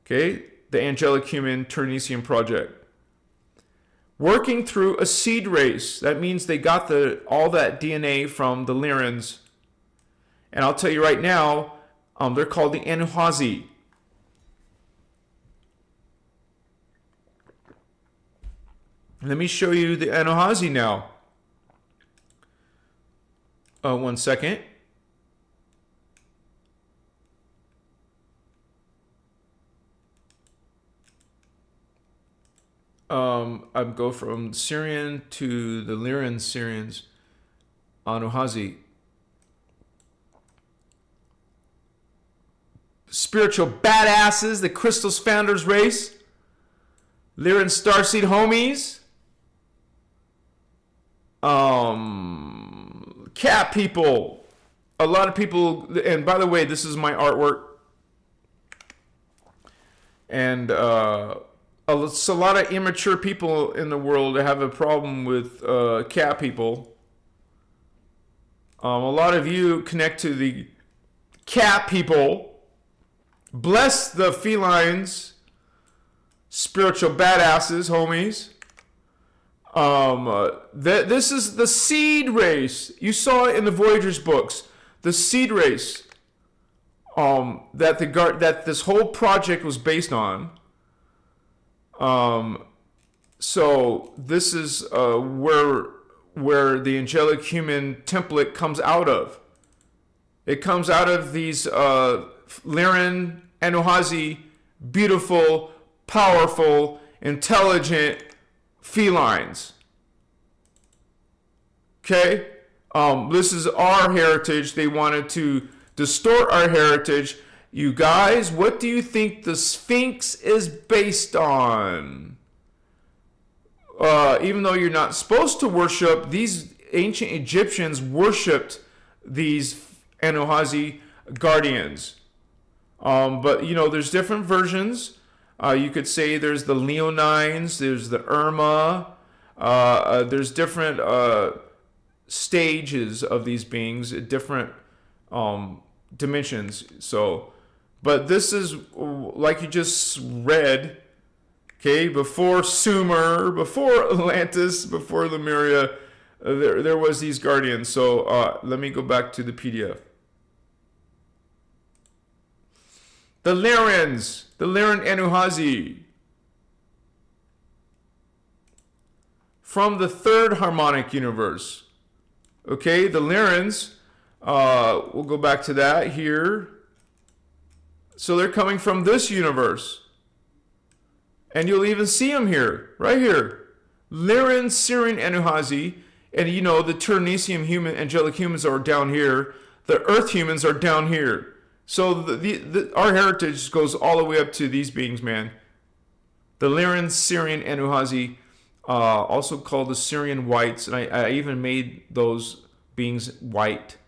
okay? The angelic human Ternesium project. Working through a seed race. That means they got all that DNA from the Lyrans. And I'll tell you right now, they're called the Anuhazi. Let me show you the Anuhazi now. One second. I go from Syrian to the Lyran Syrians, Anuhazi. Spiritual badasses, the Christos founders race, Lyran starseed homies, cat people, a lot of people, and by the way, this is my artwork, and it's a lot of immature people in the world that have a problem with cat people. A lot of you connect to the cat people. Bless the felines, spiritual badasses, homies. This is the seed race. You saw it in the Voyagers books. The seed race that this whole project was based on. So this is where the angelic human template comes out of. It comes out of these Lyran, Anuhazi, beautiful, powerful, intelligent felines. Okay? This is our heritage. They wanted to distort our heritage. You guys, what do you think the Sphinx is based on? Even though you're not supposed to worship, these ancient Egyptians worshipped these Anuhazi guardians. But, there's different versions. You could say there's the Leonines, there's the Irma. There's different stages of these beings, different dimensions. But this is, like you just read, okay, before Sumer, before Atlantis, before Lemuria, there was these guardians. So let me go back to the PDF. The Lyrans, the Lyran Anuhazi. From the 3rd harmonic universe. Okay, the Lyrans, we'll go back to that here. So they're coming from this universe. And you'll even see them here, right here. Lyran, Syrian Anuhazi, and the Ternesium human, angelic humans are down here. The earth humans are down here. So our heritage goes all the way up to these beings, man. The Lyran, Syrian Anuhazi, also called the Syrian whites, and I even made those beings white.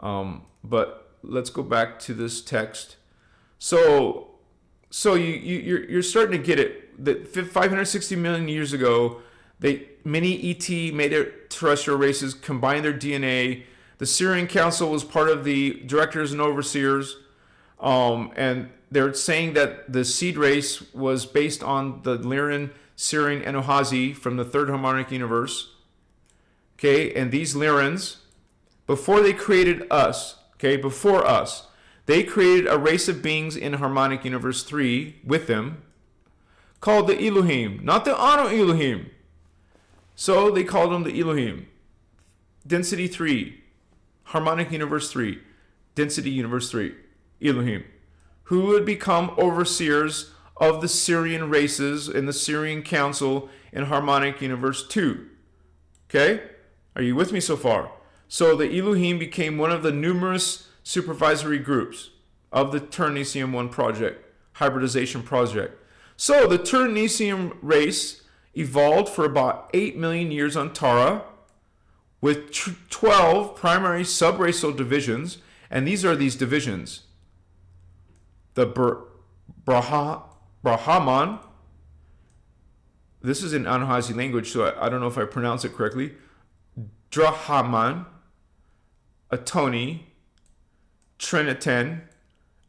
But let's go back to this text. So you're starting to get it. That 560 million years ago, many ET meta-terrestrial races combined their DNA. The Syrian Council was part of the directors and overseers, and they're saying that the seed race was based on the Lyran, Syrian Anuhazi from the 3rd harmonic universe. Okay, and these Lyrans, before they created us, before us, they created a race of beings in harmonic universe 3 with them, called the Elohim, not the Anu Elohim. So they called them the Elohim. Density 3, harmonic universe 3, density universe 3, Elohim, who would become overseers of the Syrian races in the Syrian Council in harmonic universe 2. Okay? Are you with me so far? So the Elohim became one of the numerous supervisory groups of the Ternesium 1 project, hybridization project. So the Ternesian race evolved for about 8 million years on Tara with 12 primary subracial divisions. And these are these divisions. The Brahman. This is in Anahazi language, so I don't know if I pronounce it correctly. Drahaman, Atoni, Trinitan,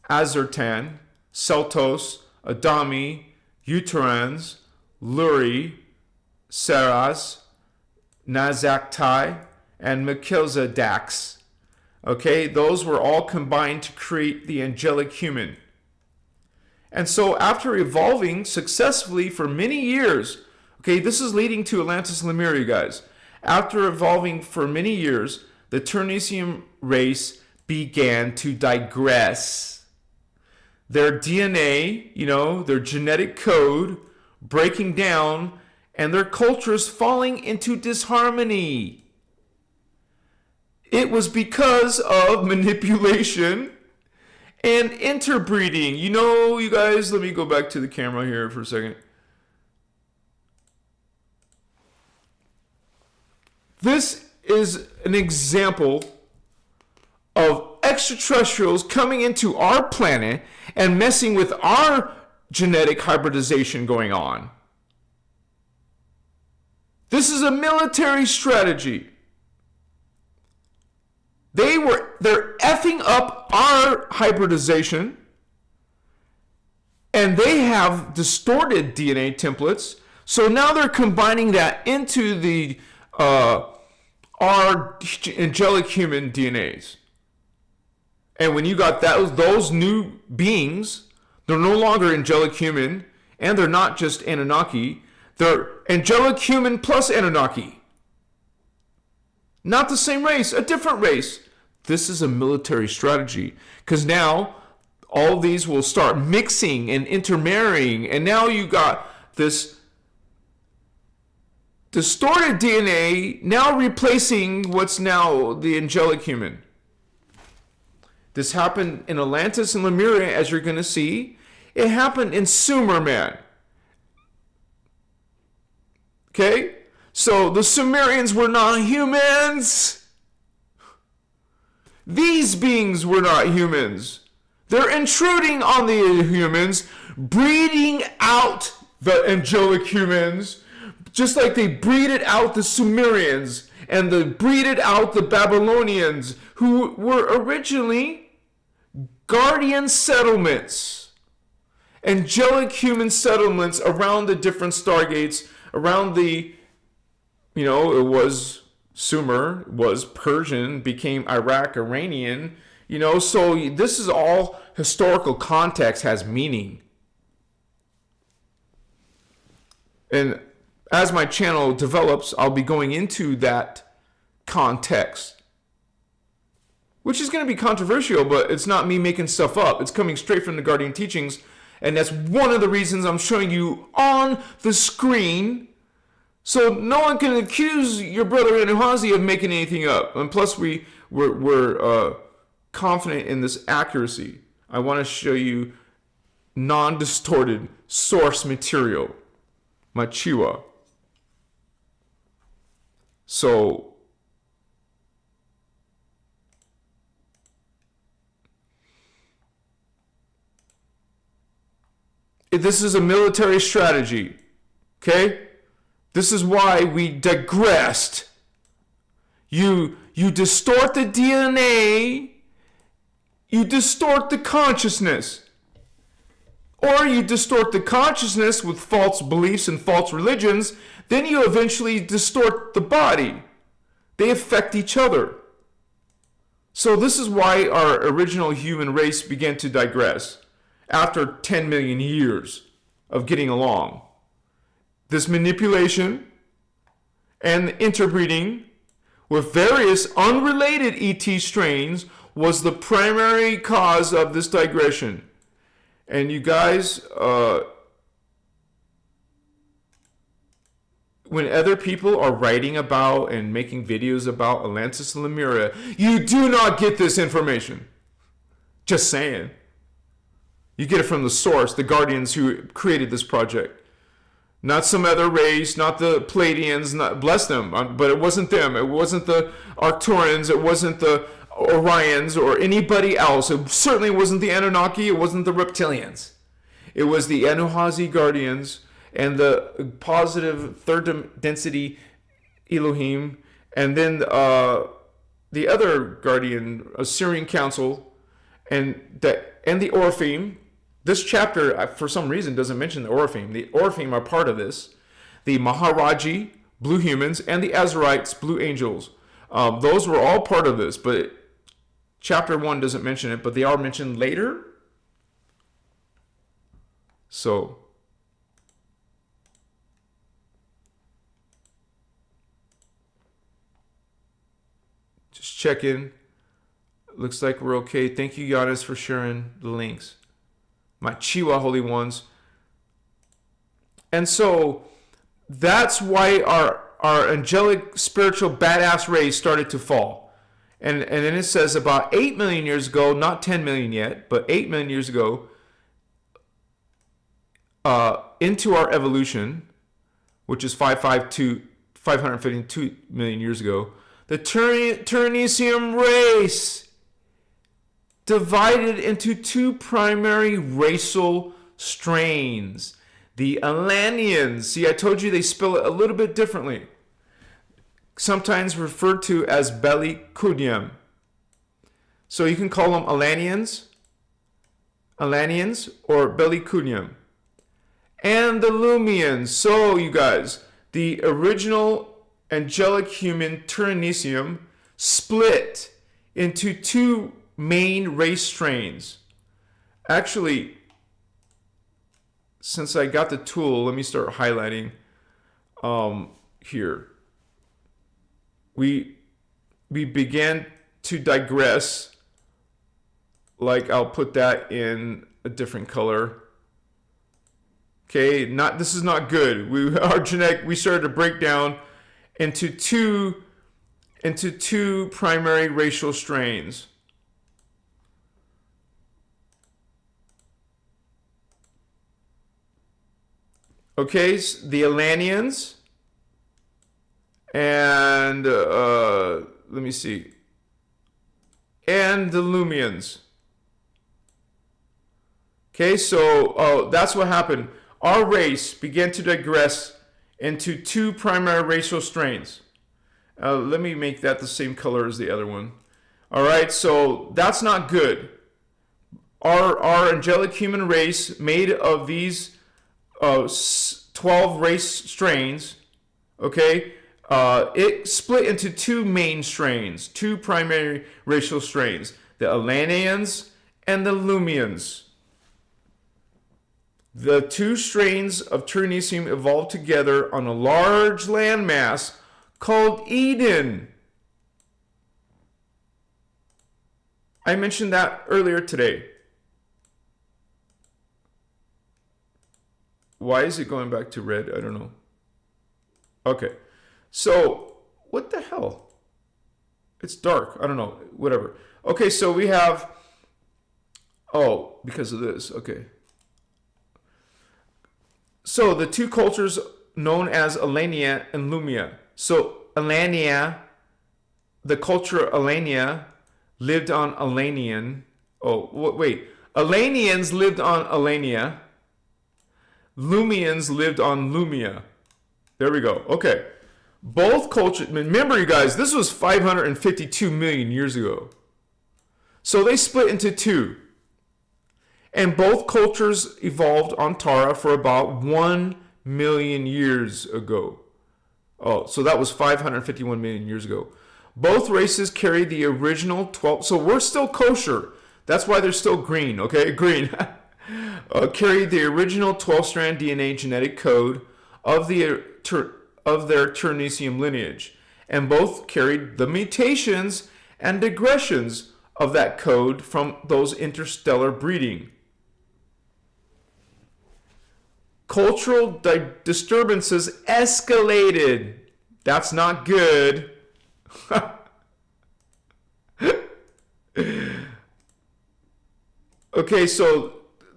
Azertan, Celtos, Adami, Uterans, Luri, Saras, Nazaktai, and Melchizedeks. Okay, those were all combined to create the angelic human. And so after evolving successfully for many years, okay, this is leading to Atlantis and Lemuria, guys. After evolving for many years, the Ternesian race began to digress. Their DNA, their genetic code breaking down, and their cultures falling into disharmony. It was because of manipulation and interbreeding. You guys, let me go back to the camera here for a second. This is an example of extraterrestrials coming into our planet and messing with our genetic hybridization going on. This is a military strategy. They're effing up our hybridization, and they have distorted DNA templates. So now they're combining that into the our angelic human DNAs. And when you got those new beings, they're no longer angelic human, and they're not just Anunnaki. They're angelic human plus Anunnaki. Not the same race, a different race. This is a military strategy, because now all these will start mixing and intermarrying, and now you got this distorted DNA now replacing what's now the angelic human. This happened in Atlantis and Lemuria, as you're going to see. It happened in Sumer, man. Okay? So the Sumerians were not humans. These beings were not humans. They're intruding on the humans, breeding out the angelic humans, just like they breeded out the Sumerians and they breeded out the Babylonians, who were originally guardian settlements, angelic human settlements around the different stargates, around the, it was Sumer, was Persian, became Iraq, Iranian, so this is all historical context, has meaning. And as my channel develops, I'll be going into that context, which is going to be controversial, but it's not me making stuff up. It's coming straight from the Guardian teachings, and that's one of the reasons I'm showing you on the screen, so no one can accuse your brother Anahazi of making anything up. And plus, we're confident in this accuracy. I want to show you non-distorted source material, Machiwa. So this is a military strategy, okay? This is why we digressed. You distort the DNA, you distort the consciousness. Or you distort the consciousness with false beliefs and false religions, then you eventually distort the body. They affect each other. So this is why our original human race began to digress after 10 million years of getting along. This manipulation and interbreeding with various unrelated ET strains was the primary cause of this digression. And you guys, when other people are writing about and making videos about Atlantis and Lemuria, you do not get this information. Just saying. You get it from the source, the Guardians who created this project. Not some other race, not the Pleiadians, not, bless them, but it wasn't them. It wasn't the Arcturians, it wasn't the Orions or anybody else. It certainly wasn't the Anunnaki, it wasn't the reptilians. It was the Anuhazi Guardians and the positive third density Elohim, and then the other Guardian, Assyrian Council, and the Orphim. This chapter, for some reason, doesn't mention the Orphim. The Orphim are part of this. The Maharaji, blue humans, and the Azarites, blue angels. Those were all part of this, but chapter 1 doesn't mention it, but they are mentioned later. So, just check in. Looks like we're okay. Thank you, Giannis, for sharing the links. My Chiwa Holy Ones. And so that's why our angelic spiritual badass race started to fall. And then it says about 8 million years ago, not 10 million yet, but 8 million years ago, into our evolution, which is 552 million years ago, the Turnesium race divided into two primary racial strains. The Atlanteans, see, I told you they spell it a little bit differently. Sometimes referred to as Bellicunium. So you can call them Atlanteans or Bellicunium. And the Lumians. So, you guys, the original angelic human Turnesium split into two main race strains. Actually, since I got the tool, let me start highlighting here. We began to digress. Like, I'll put that in a different color. Okay, this is not good. We started to break down into two primary racial strains. Okay, so the Atlanteans and let me see, and the Lumians. Okay, so that's what happened. Our race began to digress into two primary racial strains. Let me make that the same color as the other one. All right, so that's not good. Our angelic human race, made of these 12 race strains, okay, it split into two main strains, two primary racial strains, the Atlanteans and the Lumians. The two strains of Turnesium evolved together on a large landmass called Eden. I mentioned that earlier today. Why is it going back to red? I don't know. Okay. So, what the hell? It's dark. I don't know. Whatever. Okay, so we have... Oh, because of this. Okay. So, the two cultures known as Alania and Lumia. So, Alania, the culture Alania, lived on Alanian. Oh, wait. Alanians lived on Alania. Lumians lived on Lumia. There we go. Okay. Both cultures, remember you guys, this was 552 million years ago. So they split into two. And both cultures evolved on Tara for about 1 million years ago. Oh, so that was 551 million years ago. Both races carry the original 12, so we're still kosher. That's why they're still green, okay? Green. Carry the original 12-strand DNA genetic code of their Turnesium lineage, and both carried the mutations and digressions of that code from those interstellar breeding. Cultural disturbances escalated. That's not good. Okay, so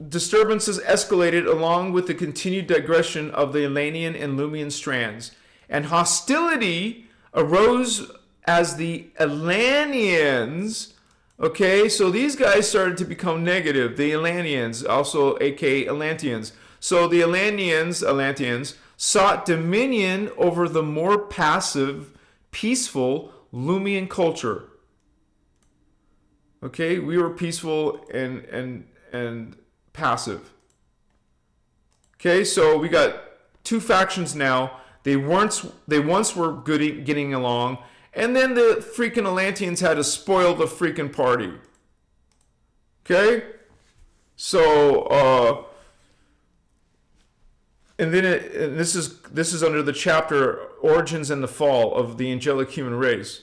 disturbances escalated along with the continued digression of the Atlantean and Lumian strands, and hostility arose as the Atlanteans, okay, so these guys started to become negative, the Atlanteans, also aka Atlanteans. So the Atlanteans sought dominion over the more passive, peaceful Lumian culture. Okay, we were peaceful and passive. Okay, so we got two factions now. They once were getting along, and then the freaking Atlanteans had to spoil the freaking party. Okay, so and then this is under the chapter Origins and the Fall of the Angelic Human Race.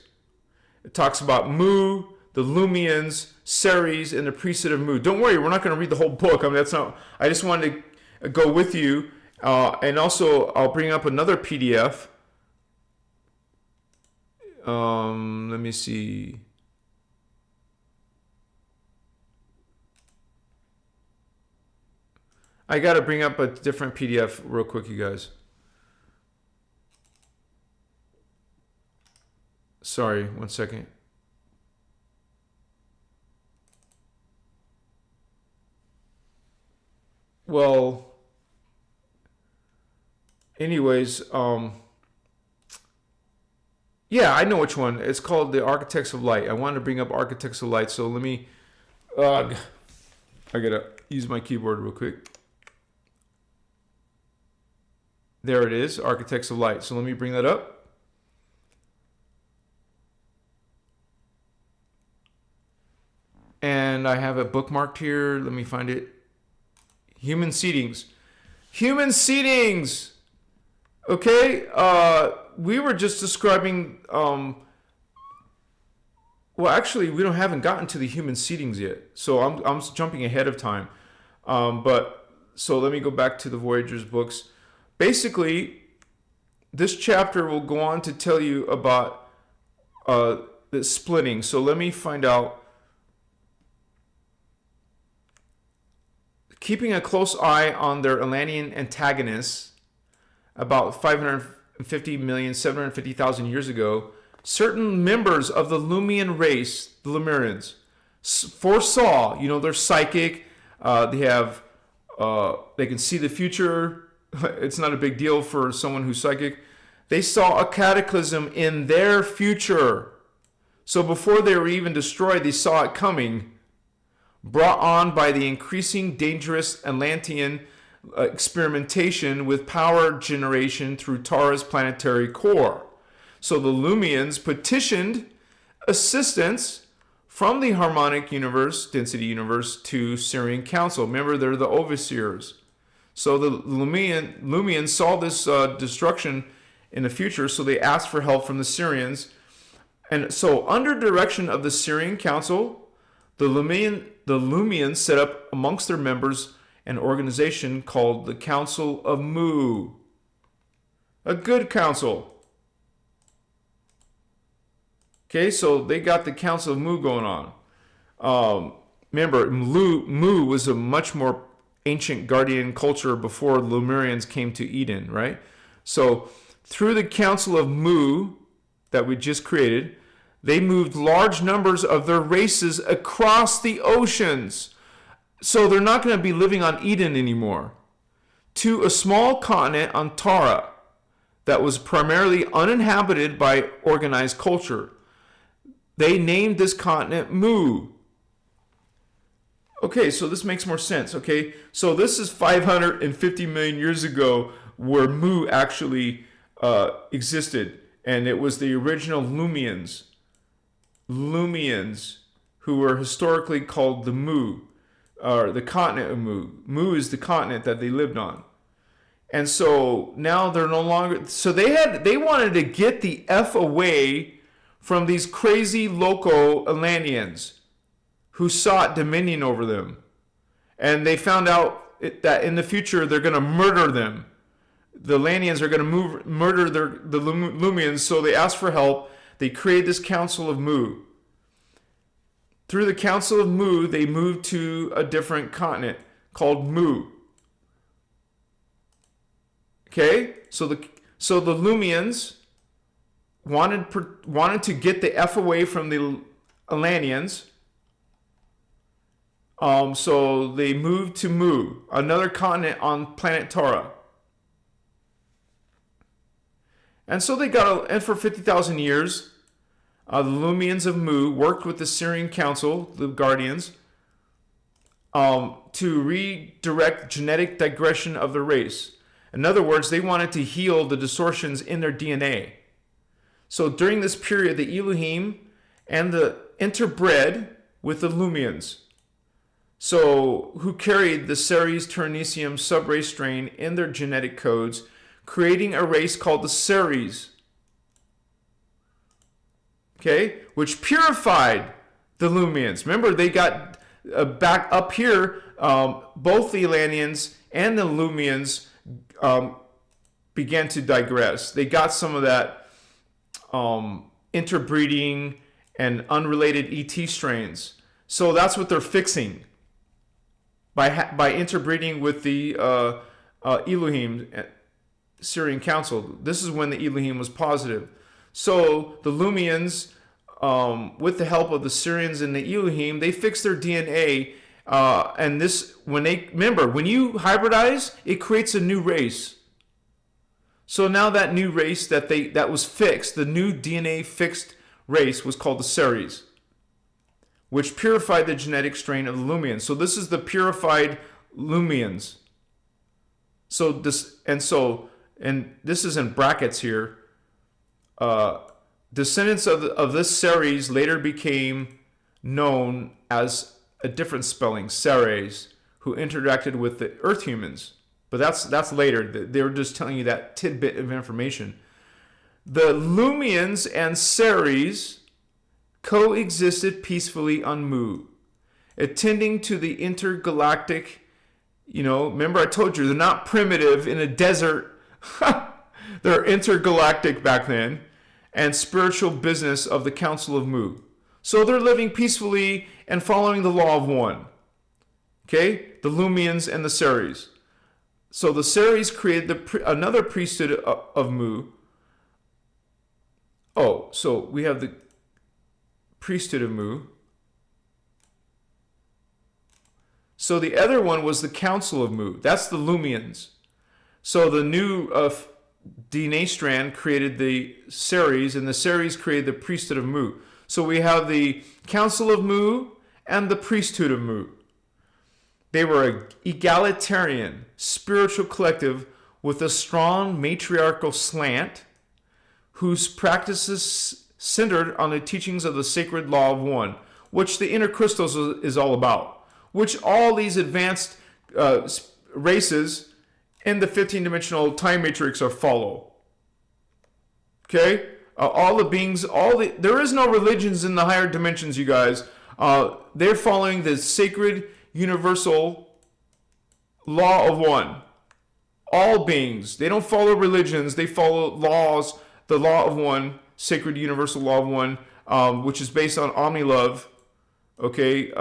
It talks about Mu, the Lumians, Ceres, and the priesthood of Mu. Don't worry, we're not going to read the whole book. I mean, that's not. I just wanted to go with you, and also I'll bring up another PDF. Let me see. I got to bring up a different PDF real quick, you guys. Sorry, one second. Well, anyways, yeah, I know which one. It's called The Architects of Light. I wanted to bring up Architects of Light, so let me, I gotta use my keyboard real quick. There it is, Architects of Light. So let me bring that up. And I have it bookmarked here. Let me find it. Human seedings. Human seedings! Okay, we were just describing, well, actually, we haven't gotten to the human seedings yet. So I'm jumping ahead of time. So let me go back to the Voyagers books. Basically, this chapter will go on to tell you about the splitting. So let me find out. Keeping a close eye on their Atlantean antagonists, about 550,750,000 years ago, certain members of the Lumian race, the Lemurians, foresaw, they're psychic, they can see the future. It's not a big deal for someone who's psychic. They saw a cataclysm in their future. So before they were even destroyed, they saw it coming, brought on by the increasing dangerous Atlantean experimentation with power generation through Tara's planetary core. So the Lumians petitioned assistance from the harmonic universe, density universe, to Sirian Council. Remember, they're the overseers. So the Lumians saw this destruction in the future, so they asked for help from the Sirians. And so under direction of the Sirian Council, the Lumians set up amongst their members an organization called the Council of Mu. A good council. Okay, so they got the Council of Mu going on. Remember, Mu was a much more ancient guardian culture before the Lemurians came to Eden, right? So through the Council of Mu that we just created, they moved large numbers of their races across the oceans. So they're not going to be living on Eden anymore. To a small continent on Tara that was primarily uninhabited by organized culture. They named this continent Mu. Okay, so this makes more sense, okay? So this is 550 million years ago where Mu actually existed. And it was the original Lumians. Lumians, who were historically called the Mu, or the continent of Mu. Mu is the continent that they lived on. And so now they're no longer... So they wanted to get the F away from these crazy local Atlanteans who sought dominion over them. And they found out that in the future they're going to murder them. The Atlanteans are going to murder the Lumians, so they asked for help. They created this Council of Mu. Through the Council of Mu, they moved to a different continent called Mu. Okay, so the Lumians wanted to get the F away from the Atlanteans. So they moved to Mu, another continent on planet Tara. And so and for 50,000 years, the Lumians of Mu worked with the Syrian Council, the Guardians, to redirect genetic digression of the race. In other words, they wanted to heal the distortions in their DNA. So during this period, the Elohim and the interbred with the Lumians, so who carried the Ceres Ternicium subrace strain in their genetic codes, creating a race called the Ceres, okay, which purified the Lumians. Remember, they got back up here, both the Atlanteans and the Lumians began to digress. They got some of that interbreeding and unrelated ET strains. So that's what they're fixing by interbreeding with the Elohim, Syrian Council. This is when the Elohim was positive. So the Lumians, with the help of the Syrians and the Elohim, they fixed their DNA. And this, when you hybridize, it creates a new race. So now that new race that was fixed, the new DNA fixed race was called the Ceres, which purified the genetic strain of the Lumians. So this is the purified Lumians. So this is in brackets here. Descendants of this Ceres later became known as a different spelling, Ceres, who interacted with the Earth humans. But that's later. They were just telling you that tidbit of information. The Lumians and Ceres coexisted peacefully on Mu, attending to the intergalactic, remember I told you, they're not primitive in a desert. They're intergalactic back then, and spiritual business of the Council of Mu. So they're living peacefully and following the law of one. Okay? The Lumians and the Ceres. So the Ceres created another priesthood of Mu. Oh, so we have the priesthood of Mu. So the other one was the Council of Mu. That's the Lumians. So the new DNA strand created the Ceres, and the Ceres created the priesthood of Mu. So we have the Council of Mu and the priesthood of Mu. They were an egalitarian, spiritual collective with a strong matriarchal slant, whose practices centered on the teachings of the sacred law of one, which the inner Christos is all about, which all these advanced races in the 15-dimensional time matrix are follow. Okay? All the beings, there is no religions in the higher dimensions, you guys. They're following the sacred universal law of one. All beings. They don't follow religions. They follow laws, the law of one, sacred universal law of one, which is based on omni-love. Okay?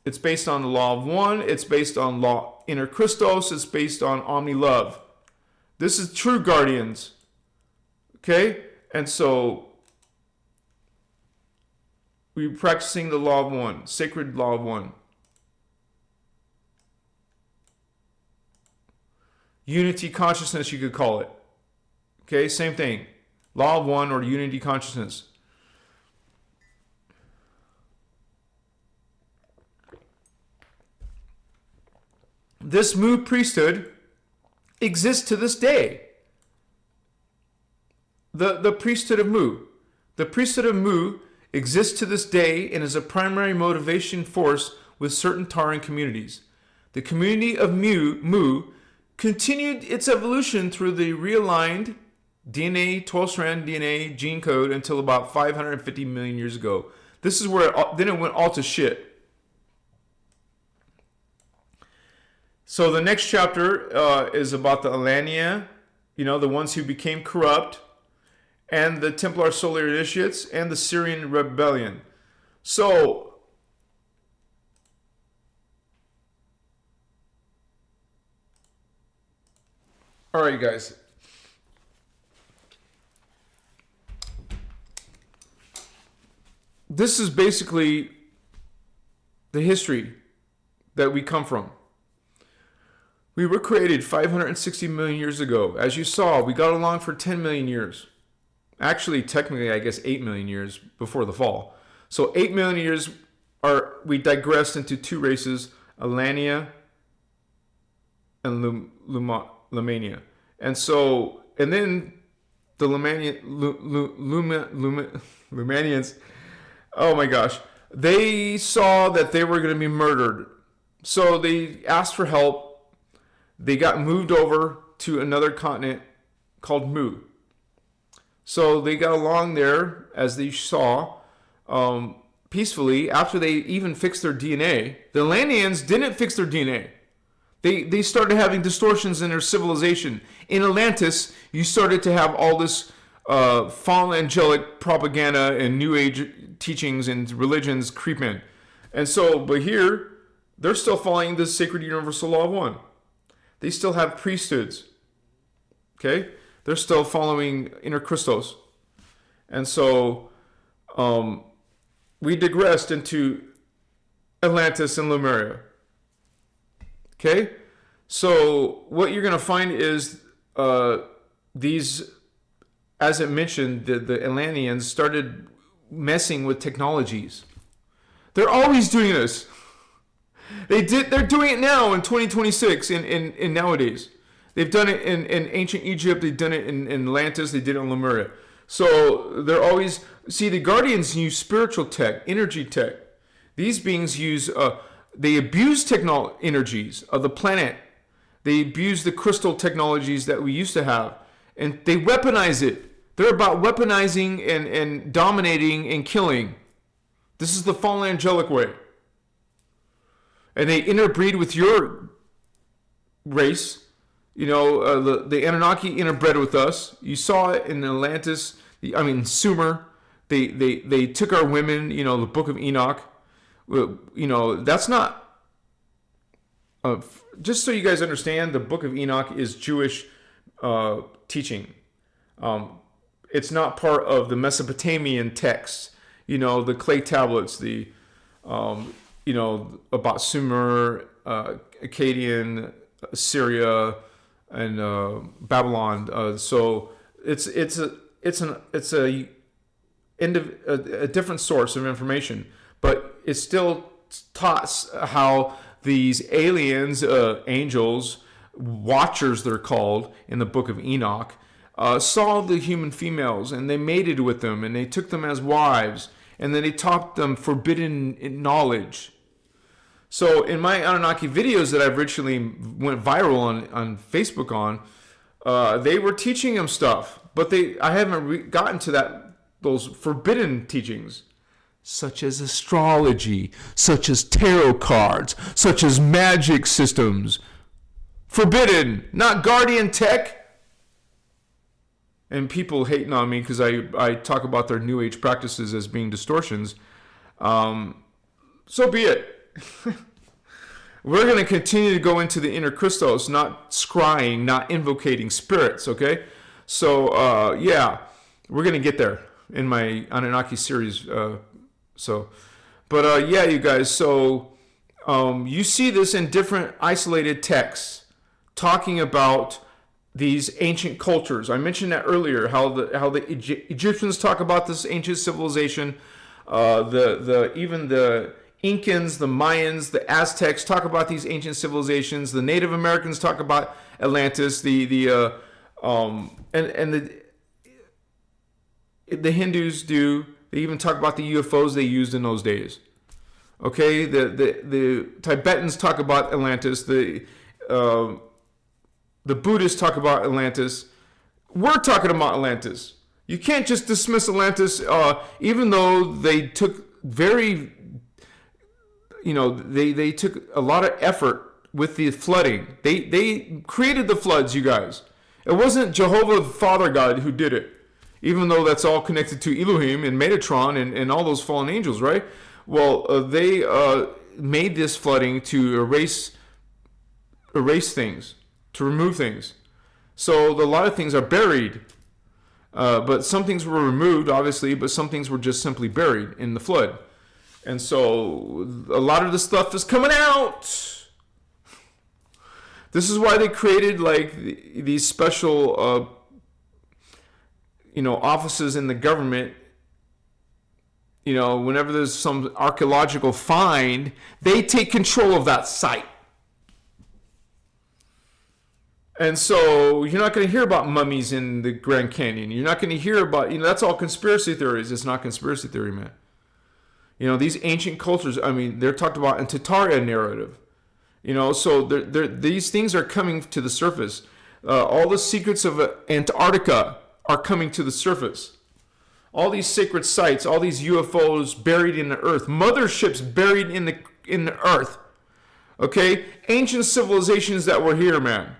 It's based on the law of one. It's based on law inner Christos. It's based on omni-love. This is true guardians. Okay? And so we're practicing the law of one, sacred law of one. Unity consciousness, you could call it. Okay, same thing. Law of one or unity consciousness. This Mu priesthood exists to this day. The priesthood of Mu. The priesthood of Mu exists to this day and is a primary motivation force with certain Taran communities. The community of Mu continued its evolution through the realigned DNA, 12-strand DNA gene code until about 550 million years ago. This is where then it went all to shit. So the next chapter is about the Alania, the ones who became corrupt, and the Templar Solar Initiates, and the Syrian Rebellion. So All right, guys. This is basically the history that we come from. We were created 560 million years ago. As you saw, we got along for 10 million years. Actually, technically, I guess 8 million years before the fall. So 8 million years we digressed into two races, Alania and Lemania. And then the Lemanians, oh my gosh, they saw that they were going to be murdered. So they asked for help. They got moved over to another continent called Mu. So they got along there, as they saw, peacefully. After they even fixed their DNA, the Atlanteans didn't fix their DNA. They started having distortions in their civilization. In Atlantis, you started to have all this fallen angelic propaganda and New Age teachings and religions creep in. And so, but here, they're still following the sacred universal law of one. They still have priesthoods. Okay? They're still following inner Christos. And so, we digressed into Atlantis and Lemuria. Okay? So, what you're going to find is these, as I mentioned, the Atlanteans started messing with technologies. They're always doing this. They're doing it now in 2026 in nowadays. They've done it in ancient Egypt. They've done it in Atlantis. They did it in Lemuria. So they're always, see, the Guardians use spiritual tech, energy tech. These beings use, they abuse energies of the planet. They abuse the crystal technologies that we used to have. And they weaponize it. They're about weaponizing and dominating and killing. This is the fallen angelic way. And they interbreed with your race. You know, the Anunnaki interbred with us. You saw it in Atlantis. Sumer. They took our women. You know, the Book of Enoch. You know, that's not. Just so you guys understand, the Book of Enoch is Jewish teaching. It's not part of the Mesopotamian texts. You know, the clay tablets. You know, about Sumer, Akkadian, Assyria, and Babylon. So it's a different source of information, but it still taught how these aliens, angels, watchers they're called in the Book of Enoch, saw the human females and they mated with them and they took them as wives. And then they taught them forbidden knowledge. So in my Anunnaki videos that I've recently went viral on Facebook on, they were teaching them stuff, but I haven't gotten to those forbidden teachings, such as astrology, such as tarot cards, such as magic systems. Forbidden, not guardian tech. And people hating on me because I talk about their New Age practices as being distortions. So be it. We're going to continue to go into the inner Christos, not scrying, not invocating spirits, okay? So, yeah, we're going to get there in my Anunnaki series. Yeah, you guys, so you see this in different isolated texts talking about these ancient cultures. I mentioned that earlier, how the Egyptians talk about this ancient civilization, even the Incans, the Mayans, the Aztecs talk about these ancient civilizations. The Native Americans talk about Atlantis. The Hindus do. They even talk about the UFOs they used in those days. Okay, the Tibetans talk about Atlantis. The Buddhists talk about Atlantis. We're talking about Atlantis. You can't just dismiss Atlantis, even though they took they took a lot of effort with the flooding. They created the floods, you guys. It wasn't Jehovah Father God who did it, even though that's all connected to Elohim and Metatron and all those fallen angels, right? Well, they made this flooding to erase things, to remove things. So a lot of things are buried. But some things were removed, obviously, but some things were just simply buried in the flood. And so a lot of the stuff is coming out. This is why they created like these special, offices in the government. Whenever there's some archaeological find, they take control of that site. And so you're not going to hear about mummies in the Grand Canyon. You're not going to hear about, that's all conspiracy theories. It's not conspiracy theory, man. These ancient cultures, they're talked about in Tataria narrative. So these things are coming to the surface. All the secrets of Antarctica are coming to the surface. All these sacred sites, all these UFOs buried in the earth, motherships buried in the earth. Okay? Ancient civilizations that were here, man.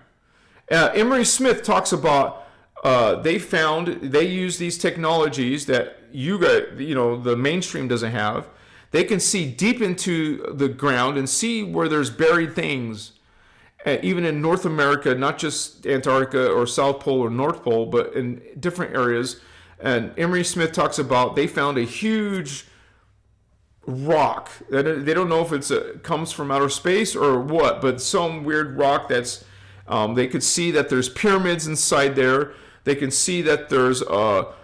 Emery Smith talks about they use these technologies that the mainstream doesn't have. They can see deep into the ground and see where there's buried things, even in North America, not just Antarctica or South Pole or North Pole, but in different areas. And Emery Smith talks about they found a huge rock. They don't know if it comes from outer space or what, but some weird rock that's they could see that there's pyramids inside there. They can see that there's what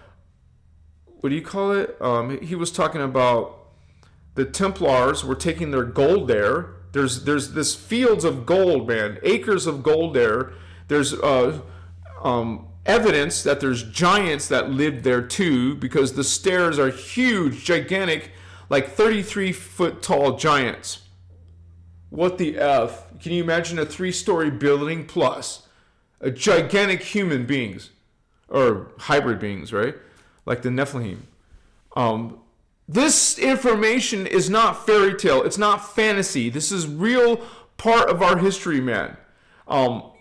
do you call it? He was talking about the Templars were taking their gold there. There's this fields of gold, man, acres of gold there. There's evidence that there's giants that lived there too, because the stairs are huge, gigantic, like 33-foot tall giants. What the F? Can you imagine a 3-story building plus a gigantic human beings or hybrid beings, right? Like the Nephilim. This information is not fairy tale. It's not fantasy. This is real part of our history, man.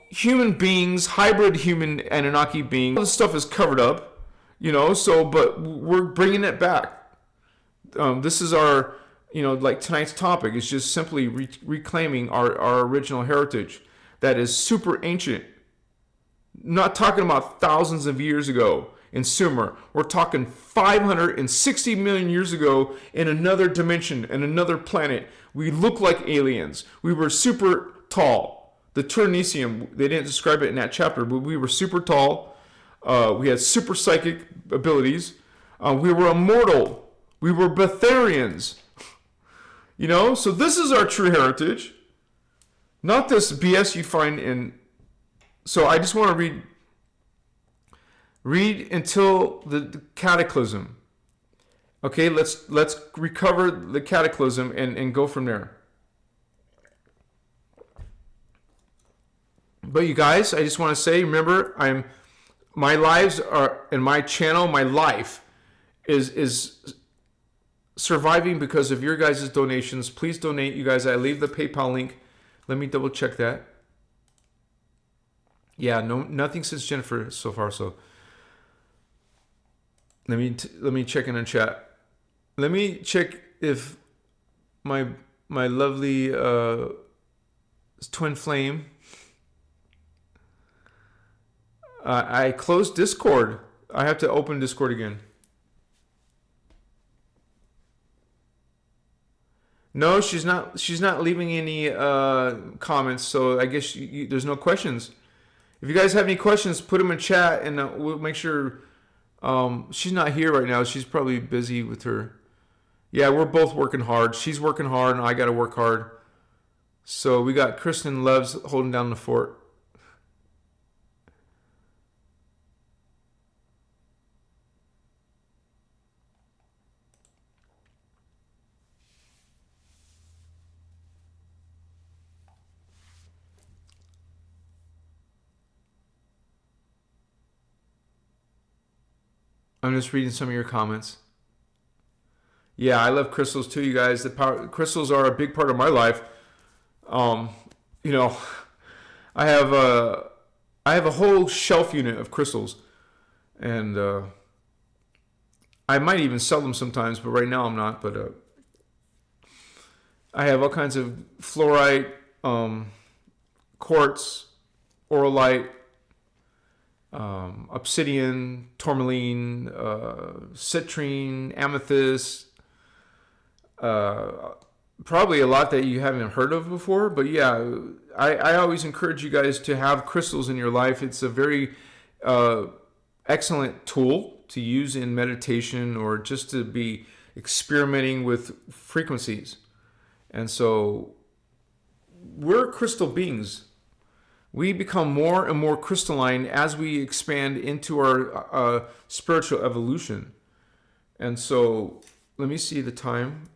Human beings, hybrid human Anunnaki beings. All this stuff is covered up, but we're bringing it back. This is our, like tonight's topic is just simply reclaiming our original heritage that is super ancient. Not talking about thousands of years ago in Sumer. We're talking 560 million years ago in another dimension, in another planet. We look like aliens. We were super tall. The Turnesium, they didn't describe it in that chapter, but we were super tall. We had super psychic abilities. We were immortal. We were Betharians. So this is our true heritage. Not this BS you find in... So I just want to read until the cataclysm. Okay, let's recover the cataclysm and go from there. But you guys, I just want to say, remember, my lives are, and my channel, my life is surviving because of your guys' donations. Please donate, you guys. I leave the PayPal link. Let me double check that. Yeah, nothing since Jennifer so far. So let me check in the chat. Let me check if my lovely twin flame. I closed Discord. I have to open Discord again. No, she's not leaving any comments. So I guess there's no questions. If you guys have any questions, put them in chat, and we'll make sure. She's not here right now. She's probably busy with her. Yeah, we're both working hard. She's working hard, and I got to work hard. So we got Kristen Loves holding down the fort. I'm just reading some of your comments. Yeah, I love crystals too, you guys. Crystals are a big part of my life. I have a whole shelf unit of crystals, and I might even sell them sometimes, but right now I'm not. But I have all kinds of fluorite, quartz, orolite, obsidian, tourmaline, citrine, amethyst, probably a lot that you haven't heard of before. But yeah, I always encourage you guys to have crystals in your life. It's a very excellent tool to use in meditation or just to be experimenting with frequencies. And so we're crystal beings. We become more and more crystalline as we expand into our spiritual evolution. And so let me see the time.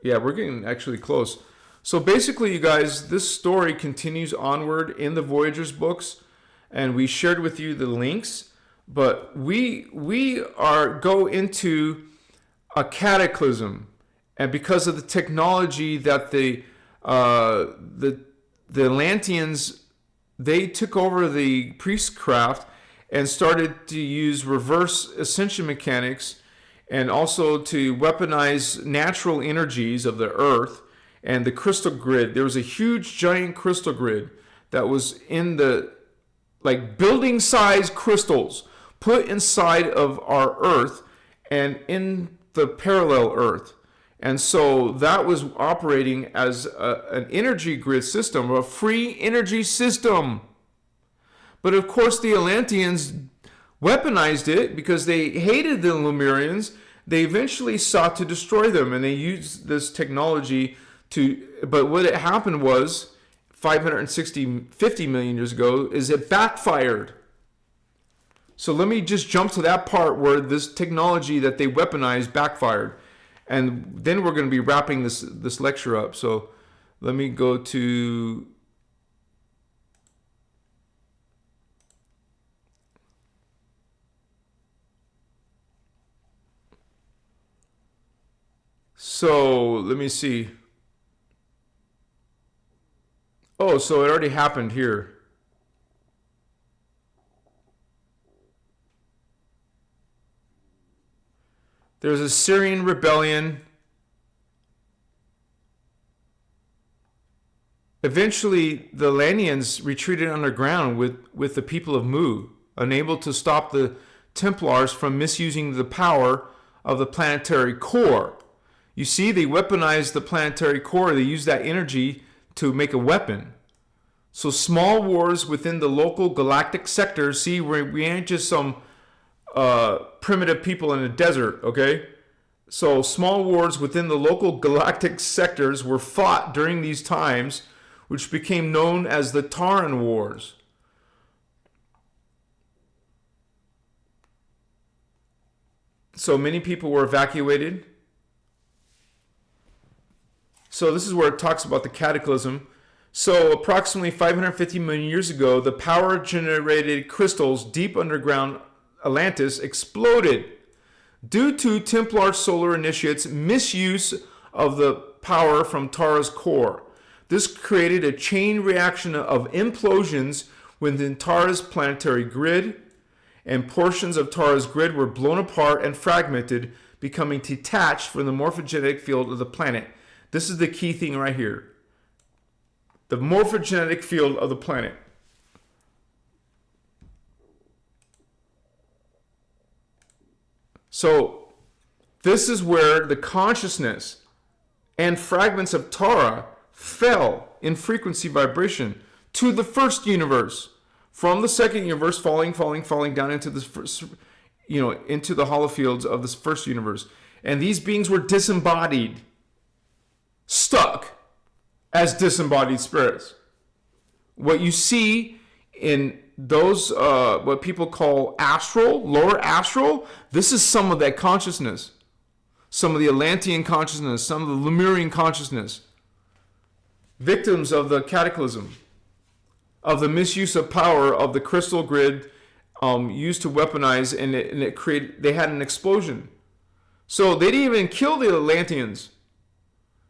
Yeah, we're getting actually close. So basically, you guys, this story continues onward in the Voyagers books, and we shared with you the links. But we go into a cataclysm, and because of the technology that the Atlanteans, they took over the priestcraft and started to use reverse ascension mechanics, and also to weaponize natural energies of the earth and the crystal grid. There was a huge giant crystal grid that was in the, like, building size crystals put inside of our earth and in the parallel earth. And so that was operating as an energy grid system, a free energy system. But of course, the Atlanteans weaponized it because they hated the Lemurians. They eventually sought to destroy them, and they used this technology to, but what had happened was 50 million years ago, is it backfired. So let me just jump to that part where this technology that they weaponized backfired. And then we're going to be wrapping this lecture up. So let me go to... So let me see. Oh, so it already happened here. There's a Syrian rebellion. Eventually, the Atlanteans retreated underground with the people of Mu, unable to stop the Templars from misusing the power of the planetary core. You see, they weaponized the planetary core. They used that energy to make a weapon. So small wars within the local galactic sector. See, we ain't just some primitive people in a desert, okay? So small wars within the local galactic sectors were fought during these times, which became known as the Terran Wars. So many people were evacuated. So this is where it talks about the cataclysm. So approximately 550 million years ago, the power-generated crystals deep underground Atlantis exploded due to Templar solar initiates' misuse of the power from Tara's core. This created a chain reaction of implosions within Tara's planetary grid, and portions of Tara's grid were blown apart and fragmented, becoming detached from the morphogenetic field of the planet. This is the key thing right here. The morphogenetic field of the planet. So this is where the consciousness and fragments of Tara fell in frequency vibration to the first universe, from the second universe falling down into this first, into the hollow fields of this first universe. And these beings were disembodied, stuck as disembodied spirits. What you see in those, what people call astral, lower astral, this is some of that consciousness. Some of the Atlantean consciousness, some of the Lemurian consciousness. Victims of the cataclysm, of the misuse of power of the crystal grid used to weaponize, and it created, they had an explosion. So they didn't even kill the Atlanteans.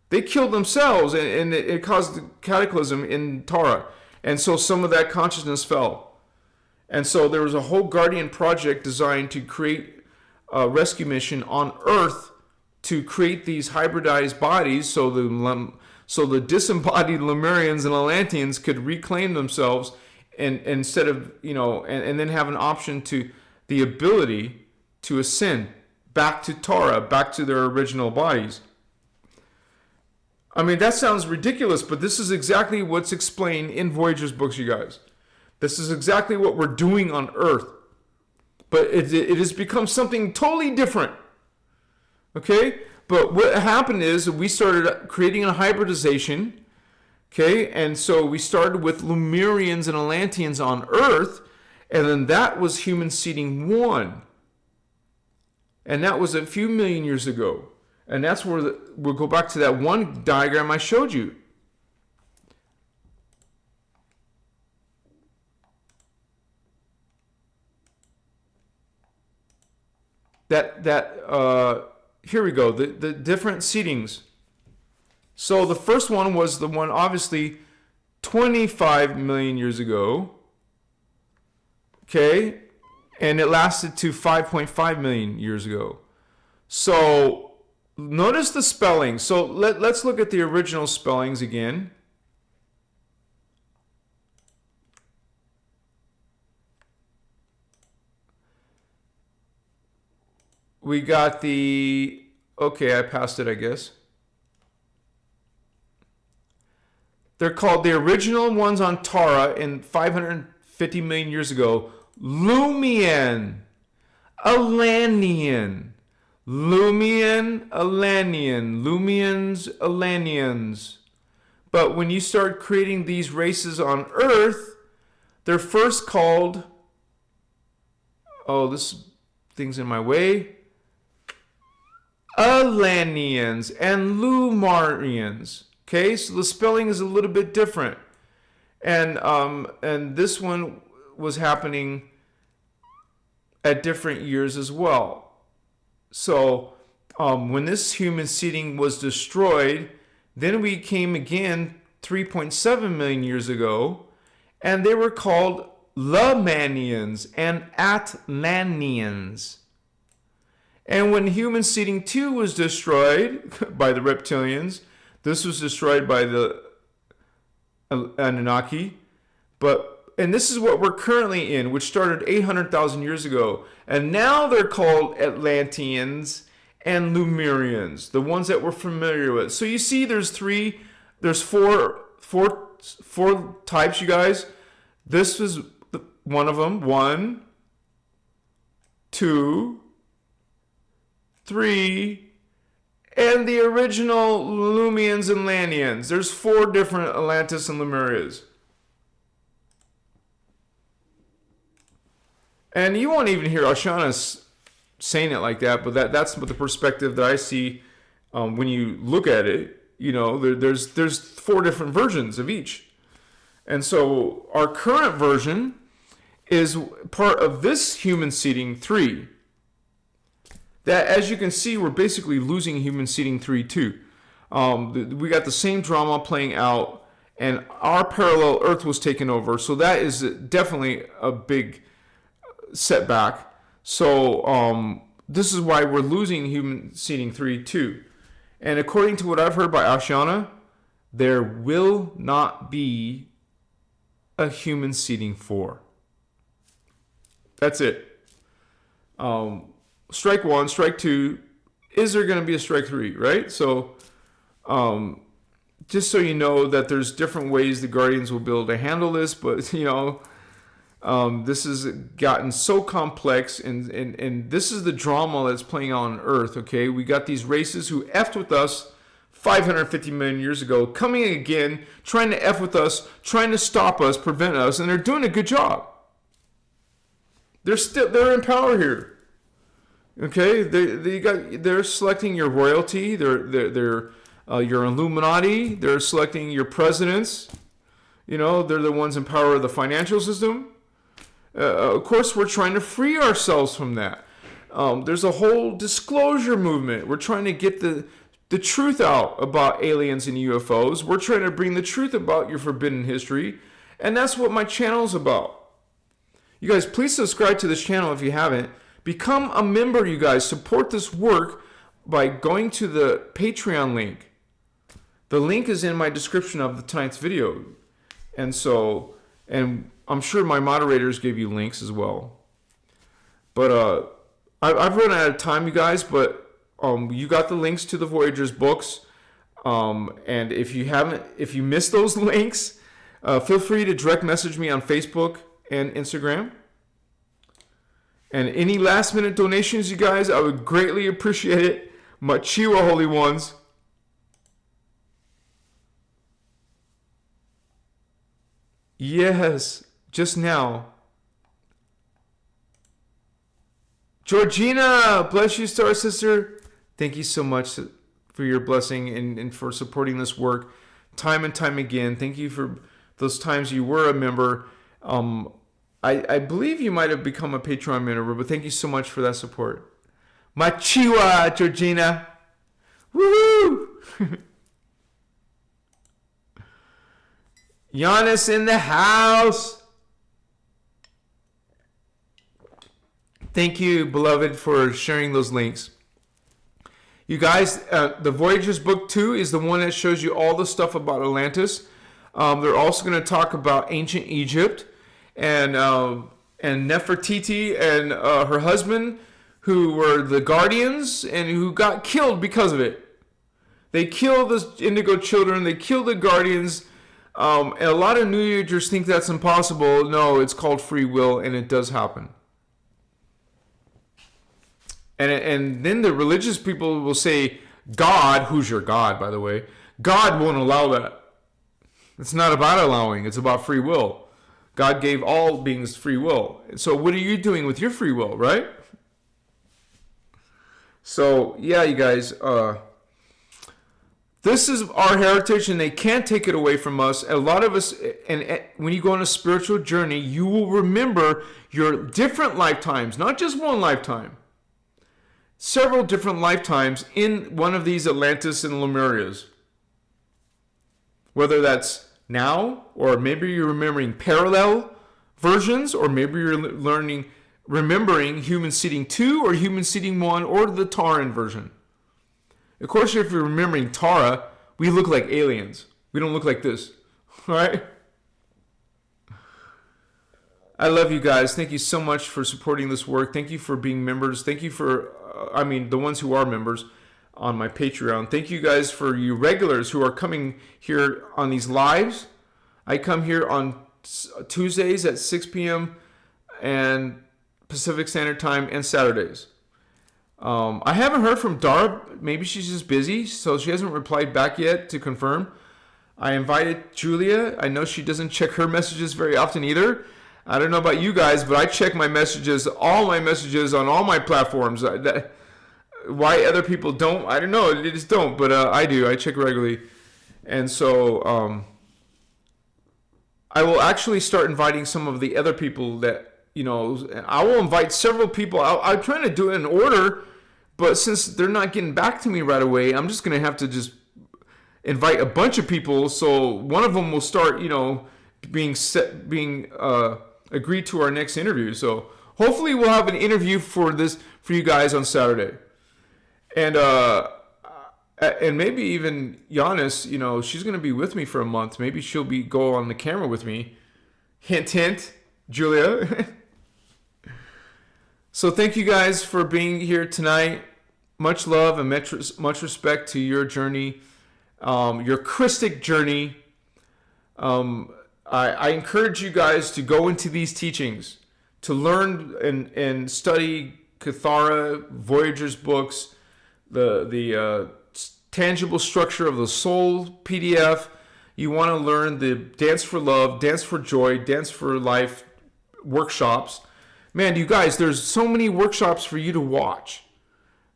They killed themselves, and it caused the cataclysm in Tara. And so some of that consciousness fell. And so there was a whole Guardian project designed to create a rescue mission on Earth to create these hybridized bodies so the disembodied Lemurians and Atlanteans could reclaim themselves and instead of, and then have an option to the ability to ascend back to Tara, back to their original bodies. I mean, that sounds ridiculous, but this is exactly what's explained in Voyagers books, you guys. This is exactly what we're doing on Earth. But it has become something totally different. Okay? But what happened is we started creating a hybridization. Okay? And so we started with Lemurians and Atlanteans on Earth. And then that was human seeding 1. And that was a few million years ago. And that's where we'll go back to that one diagram I showed you. Here we go, the different seedings. So the first one was the one obviously 25 million years ago. Okay? And it lasted to 5.5 million years ago. So notice the spelling. So let's look at the original spellings again. We got the, okay, I passed it, I guess. They're called, the original ones on Tara in 550 million years ago, Lumian, Alanian, Lumian, Alanian, Lumians, Alanians. But when you start creating these races on Earth, they're first called, oh, this thing's in my way, Alanians and Lumarians. Okay, so the spelling is a little bit different. And this one was happening at different years as well. So when this human seeding was destroyed, then we came again 3.7 million years ago, and they were called Lemanians and Atlanteans. And when human seeding 2 was destroyed by the reptilians, this was destroyed by the Anunnaki. And this is what we're currently in, which started 800,000 years ago. And now they're called Atlanteans and Lemurians, the ones that we're familiar with. So you see there's four types, you guys. This is one of them. 1, 2, 3, and the original Lumians and Lanians. There's 4 different Atlantis and Lemurias. And you won't even hear Ashana saying it like that, but that's the perspective that I see when you look at it. You know, there's 4 different versions of each. And so our current version is part of this human seeding 3. That, as you can see, we're basically losing human seeding 3 too. We got the same drama playing out, and our parallel Earth was taken over. So that is definitely a big setback. So this is why we're losing human seeding 3 too. And according to what I've heard by Ashana, there will not be a human seeding 4. That's it. Strike 1, strike 2. Is there going to be a strike 3, right? So just so you know that there's different ways the Guardians will be able to handle this, but you know, this has gotten so complex, and this is the drama that's playing out on Earth, okay? We got these races who effed with us 550 million years ago, coming again, trying to F with us, trying to stop us, prevent us, and they're doing a good job. They're in power here. Okay, they're selecting your royalty. They're your Illuminati. They're selecting your presidents. You know, they're the ones in power of the financial system. Of course, we're trying to free ourselves from that. There's a whole disclosure movement. We're trying to get the truth out about aliens and UFOs. We're trying to bring the truth about your forbidden history, and that's what my channel is about. You guys, please subscribe to this channel if you haven't. Become a member, you guys. Support this work by going to the Patreon link. The link is in my description of tonight's video. And so, I'm sure my moderators gave you links as well. But I've run out of time, you guys. But you got the links to the Voyagers books. And if you missed those links, feel free to direct message me on Facebook and Instagram. And any last minute donations, you guys, I would greatly appreciate it. Machiwa, Holy Ones. Yes, just now. Georgina, bless you, Star Sister. Thank you so much for your blessing and for supporting this work time and time again. Thank you for those times you were a member. I believe you might have become a Patreon member, but thank you so much for that support. Machiwa, Georgina. Woohoo! Giannis in the house. Thank you, beloved, for sharing those links. You guys, the Voyagers Book 2 is the one that shows you all the stuff about Atlantis. They're also going to talk about ancient Egypt and Nefertiti and her husband, who were the guardians and who got killed because of it. They killed the indigo children. They killed the guardians. And a lot of New Agers think that's impossible. No, it's called free will, and it does happen. And then the religious people will say, God, who's your God, by the way, God won't allow that. It's not about allowing. It's about free will. God gave all beings free will. So what are you doing with your free will, right? So, yeah, you guys, this is our heritage, and they can't take it away from us. A lot of us, and when you go on a spiritual journey, you will remember your different lifetimes, not just one lifetime. Several different lifetimes in one of these Atlantis and Lemurias. Whether that's now, or maybe you're remembering parallel versions, or maybe you're remembering Human Seeding 2 or Human Seeding 1 or the Taran version. Of course, if you're remembering Tara, we look like aliens. We don't look like this, right? I love you guys. Thank you so much for supporting this work. Thank you for being members. Thank you for, the ones who are members on my Patreon. Thank you guys for you regulars who are coming here on these lives. I come here on Tuesdays at 6 p.m. and Pacific Standard Time, and Saturdays. I haven't heard from Dara. Maybe she's just busy, so she hasn't replied back yet to confirm. I invited Julia. I know she doesn't check her messages very often either. I don't know about you guys, but I check my messages, all my messages on all my platforms. Why other people don't, I don't know. They just don't, but I do. I check regularly. And so I will actually start inviting some of the other people that, I will invite several people. I'm trying to do it in order, but since they're not getting back to me right away, I'm just going to have to just invite a bunch of people. So one of them will start, being agreed to our next interview. So hopefully we'll have an interview for you guys on Saturday. And maybe even Giannis, she's going to be with me for a month. Maybe she'll go on the camera with me. Hint, hint, Julia. So thank you guys for being here tonight. Much love and much respect to your journey, your Christic journey. I encourage you guys to go into these teachings, to learn and study Cathara, Voyagers books, the tangible structure of the soul PDF. You want to learn the Dance for Love, Dance for Joy, Dance for Life workshops. Man, you guys, there's so many workshops for you to watch.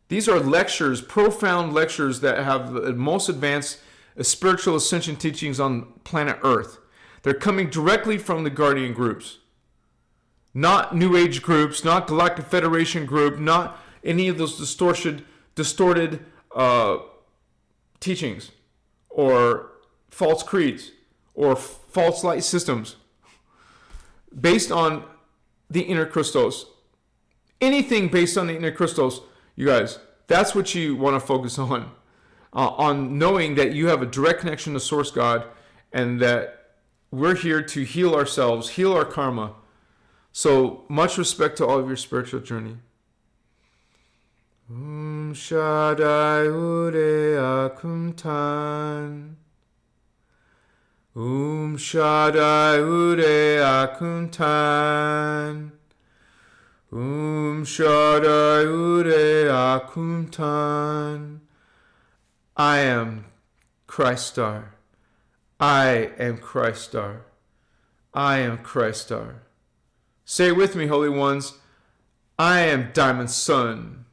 These are lectures, profound lectures that have the most advanced spiritual ascension teachings on planet Earth. They're coming directly from the Guardian groups. Not New Age groups, not Galactic Federation group, not any of those distorted teachings or false creeds or false light systems based on the inner Christos. Anything based on the inner Christos, you guys, that's what you want to focus on knowing that you have a direct connection to Source God, and that we're here to heal ourselves, heal our karma. So much respect to all of your spiritual journey. Shaddai Ude Akumtan. Shaddai Ude Akumtan. Shaddai Ude Akumtan. I am Christos. I am Christos. I am Christos. Say it with me, holy ones. I am Diamond Sun.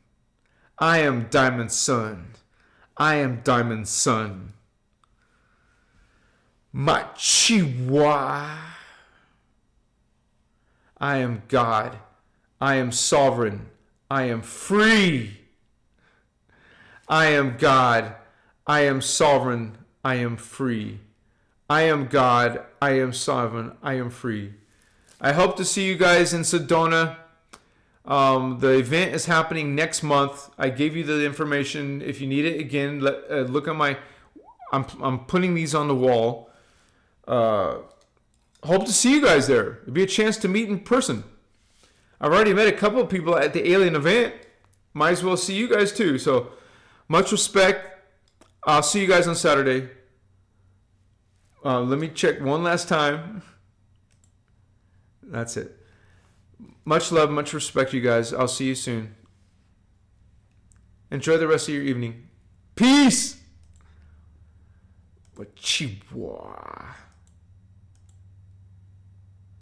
I am Diamond Sun. I am Diamond Sun. Machiwa. I am God. I am sovereign. I am free. I am God. I am sovereign. I am free. I am God. I am sovereign. I am free. I hope to see you guys in Sedona. The event is happening next month. I gave you the information. If you need it again, look at my. I'm putting these on the wall. Hope to see you guys there. It'll be a chance to meet in person. I've already met a couple of people at the alien event. Might as well see you guys too. So much respect. I'll see you guys on Saturday. Let me check one last time. That's it. Much love, much respect, you guys. I'll see you soon. Enjoy the rest of your evening. Peace. Chihuahua.